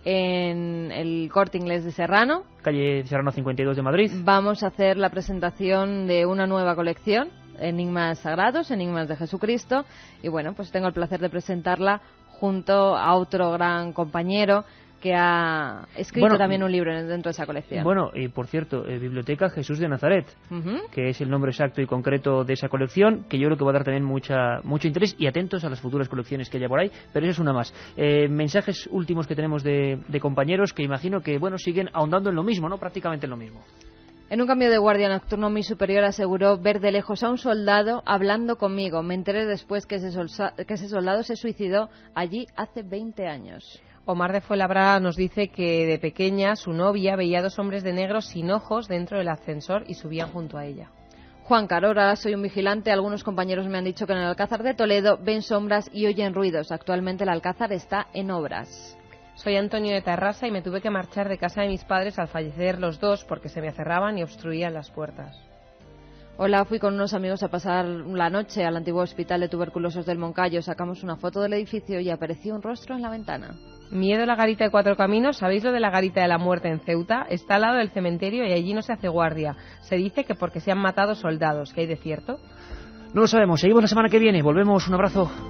Speaker 6: En el Corte Inglés de Serrano,
Speaker 5: calle Serrano 52 de Madrid,
Speaker 6: vamos a hacer la presentación de una nueva colección, Enigmas Sagrados, Enigmas de Jesucristo, y bueno, pues tengo el placer de presentarla junto a otro gran compañero que ha escrito también un libro dentro de esa colección.
Speaker 5: Bueno, y por cierto, Biblioteca Jesús de Nazaret, que es el nombre exacto y concreto de esa colección, que yo creo que va a dar también mucho interés, y atentos a las futuras colecciones que haya por ahí, pero eso es una más. Mensajes últimos que tenemos de compañeros que imagino que, bueno, siguen ahondando en lo mismo, ¿no? Prácticamente en lo mismo.
Speaker 6: En un cambio de guardia nocturno, mi superior aseguró ver de lejos a un soldado hablando conmigo. Me enteré después que ese soldado se suicidó allí hace 20 años.
Speaker 12: Omar de Fuenlabrada nos dice que de pequeña su novia veía 2 hombres de negro sin ojos dentro del ascensor y subían junto a ella.
Speaker 6: Juan Carora, soy un vigilante. Algunos compañeros me han dicho que en el Alcázar de Toledo ven sombras y oyen ruidos. Actualmente el Alcázar está en obras.
Speaker 12: Soy Antonio de Tarrasa y me tuve que marchar de casa de mis padres al fallecer los dos porque se me cerraban y obstruían las puertas.
Speaker 6: Hola, fui con unos amigos a pasar la noche al antiguo hospital de tuberculosos del Moncayo. Sacamos una foto del edificio y apareció un rostro en la ventana.
Speaker 12: Miedo a la garita de 4 Caminos. ¿Sabéis lo de la garita de la muerte en Ceuta? Está al lado del cementerio y allí no se hace guardia. Se dice que porque se han matado soldados. ¿Qué hay de cierto?
Speaker 5: No lo sabemos. Seguimos la semana que viene. Volvemos. Un abrazo.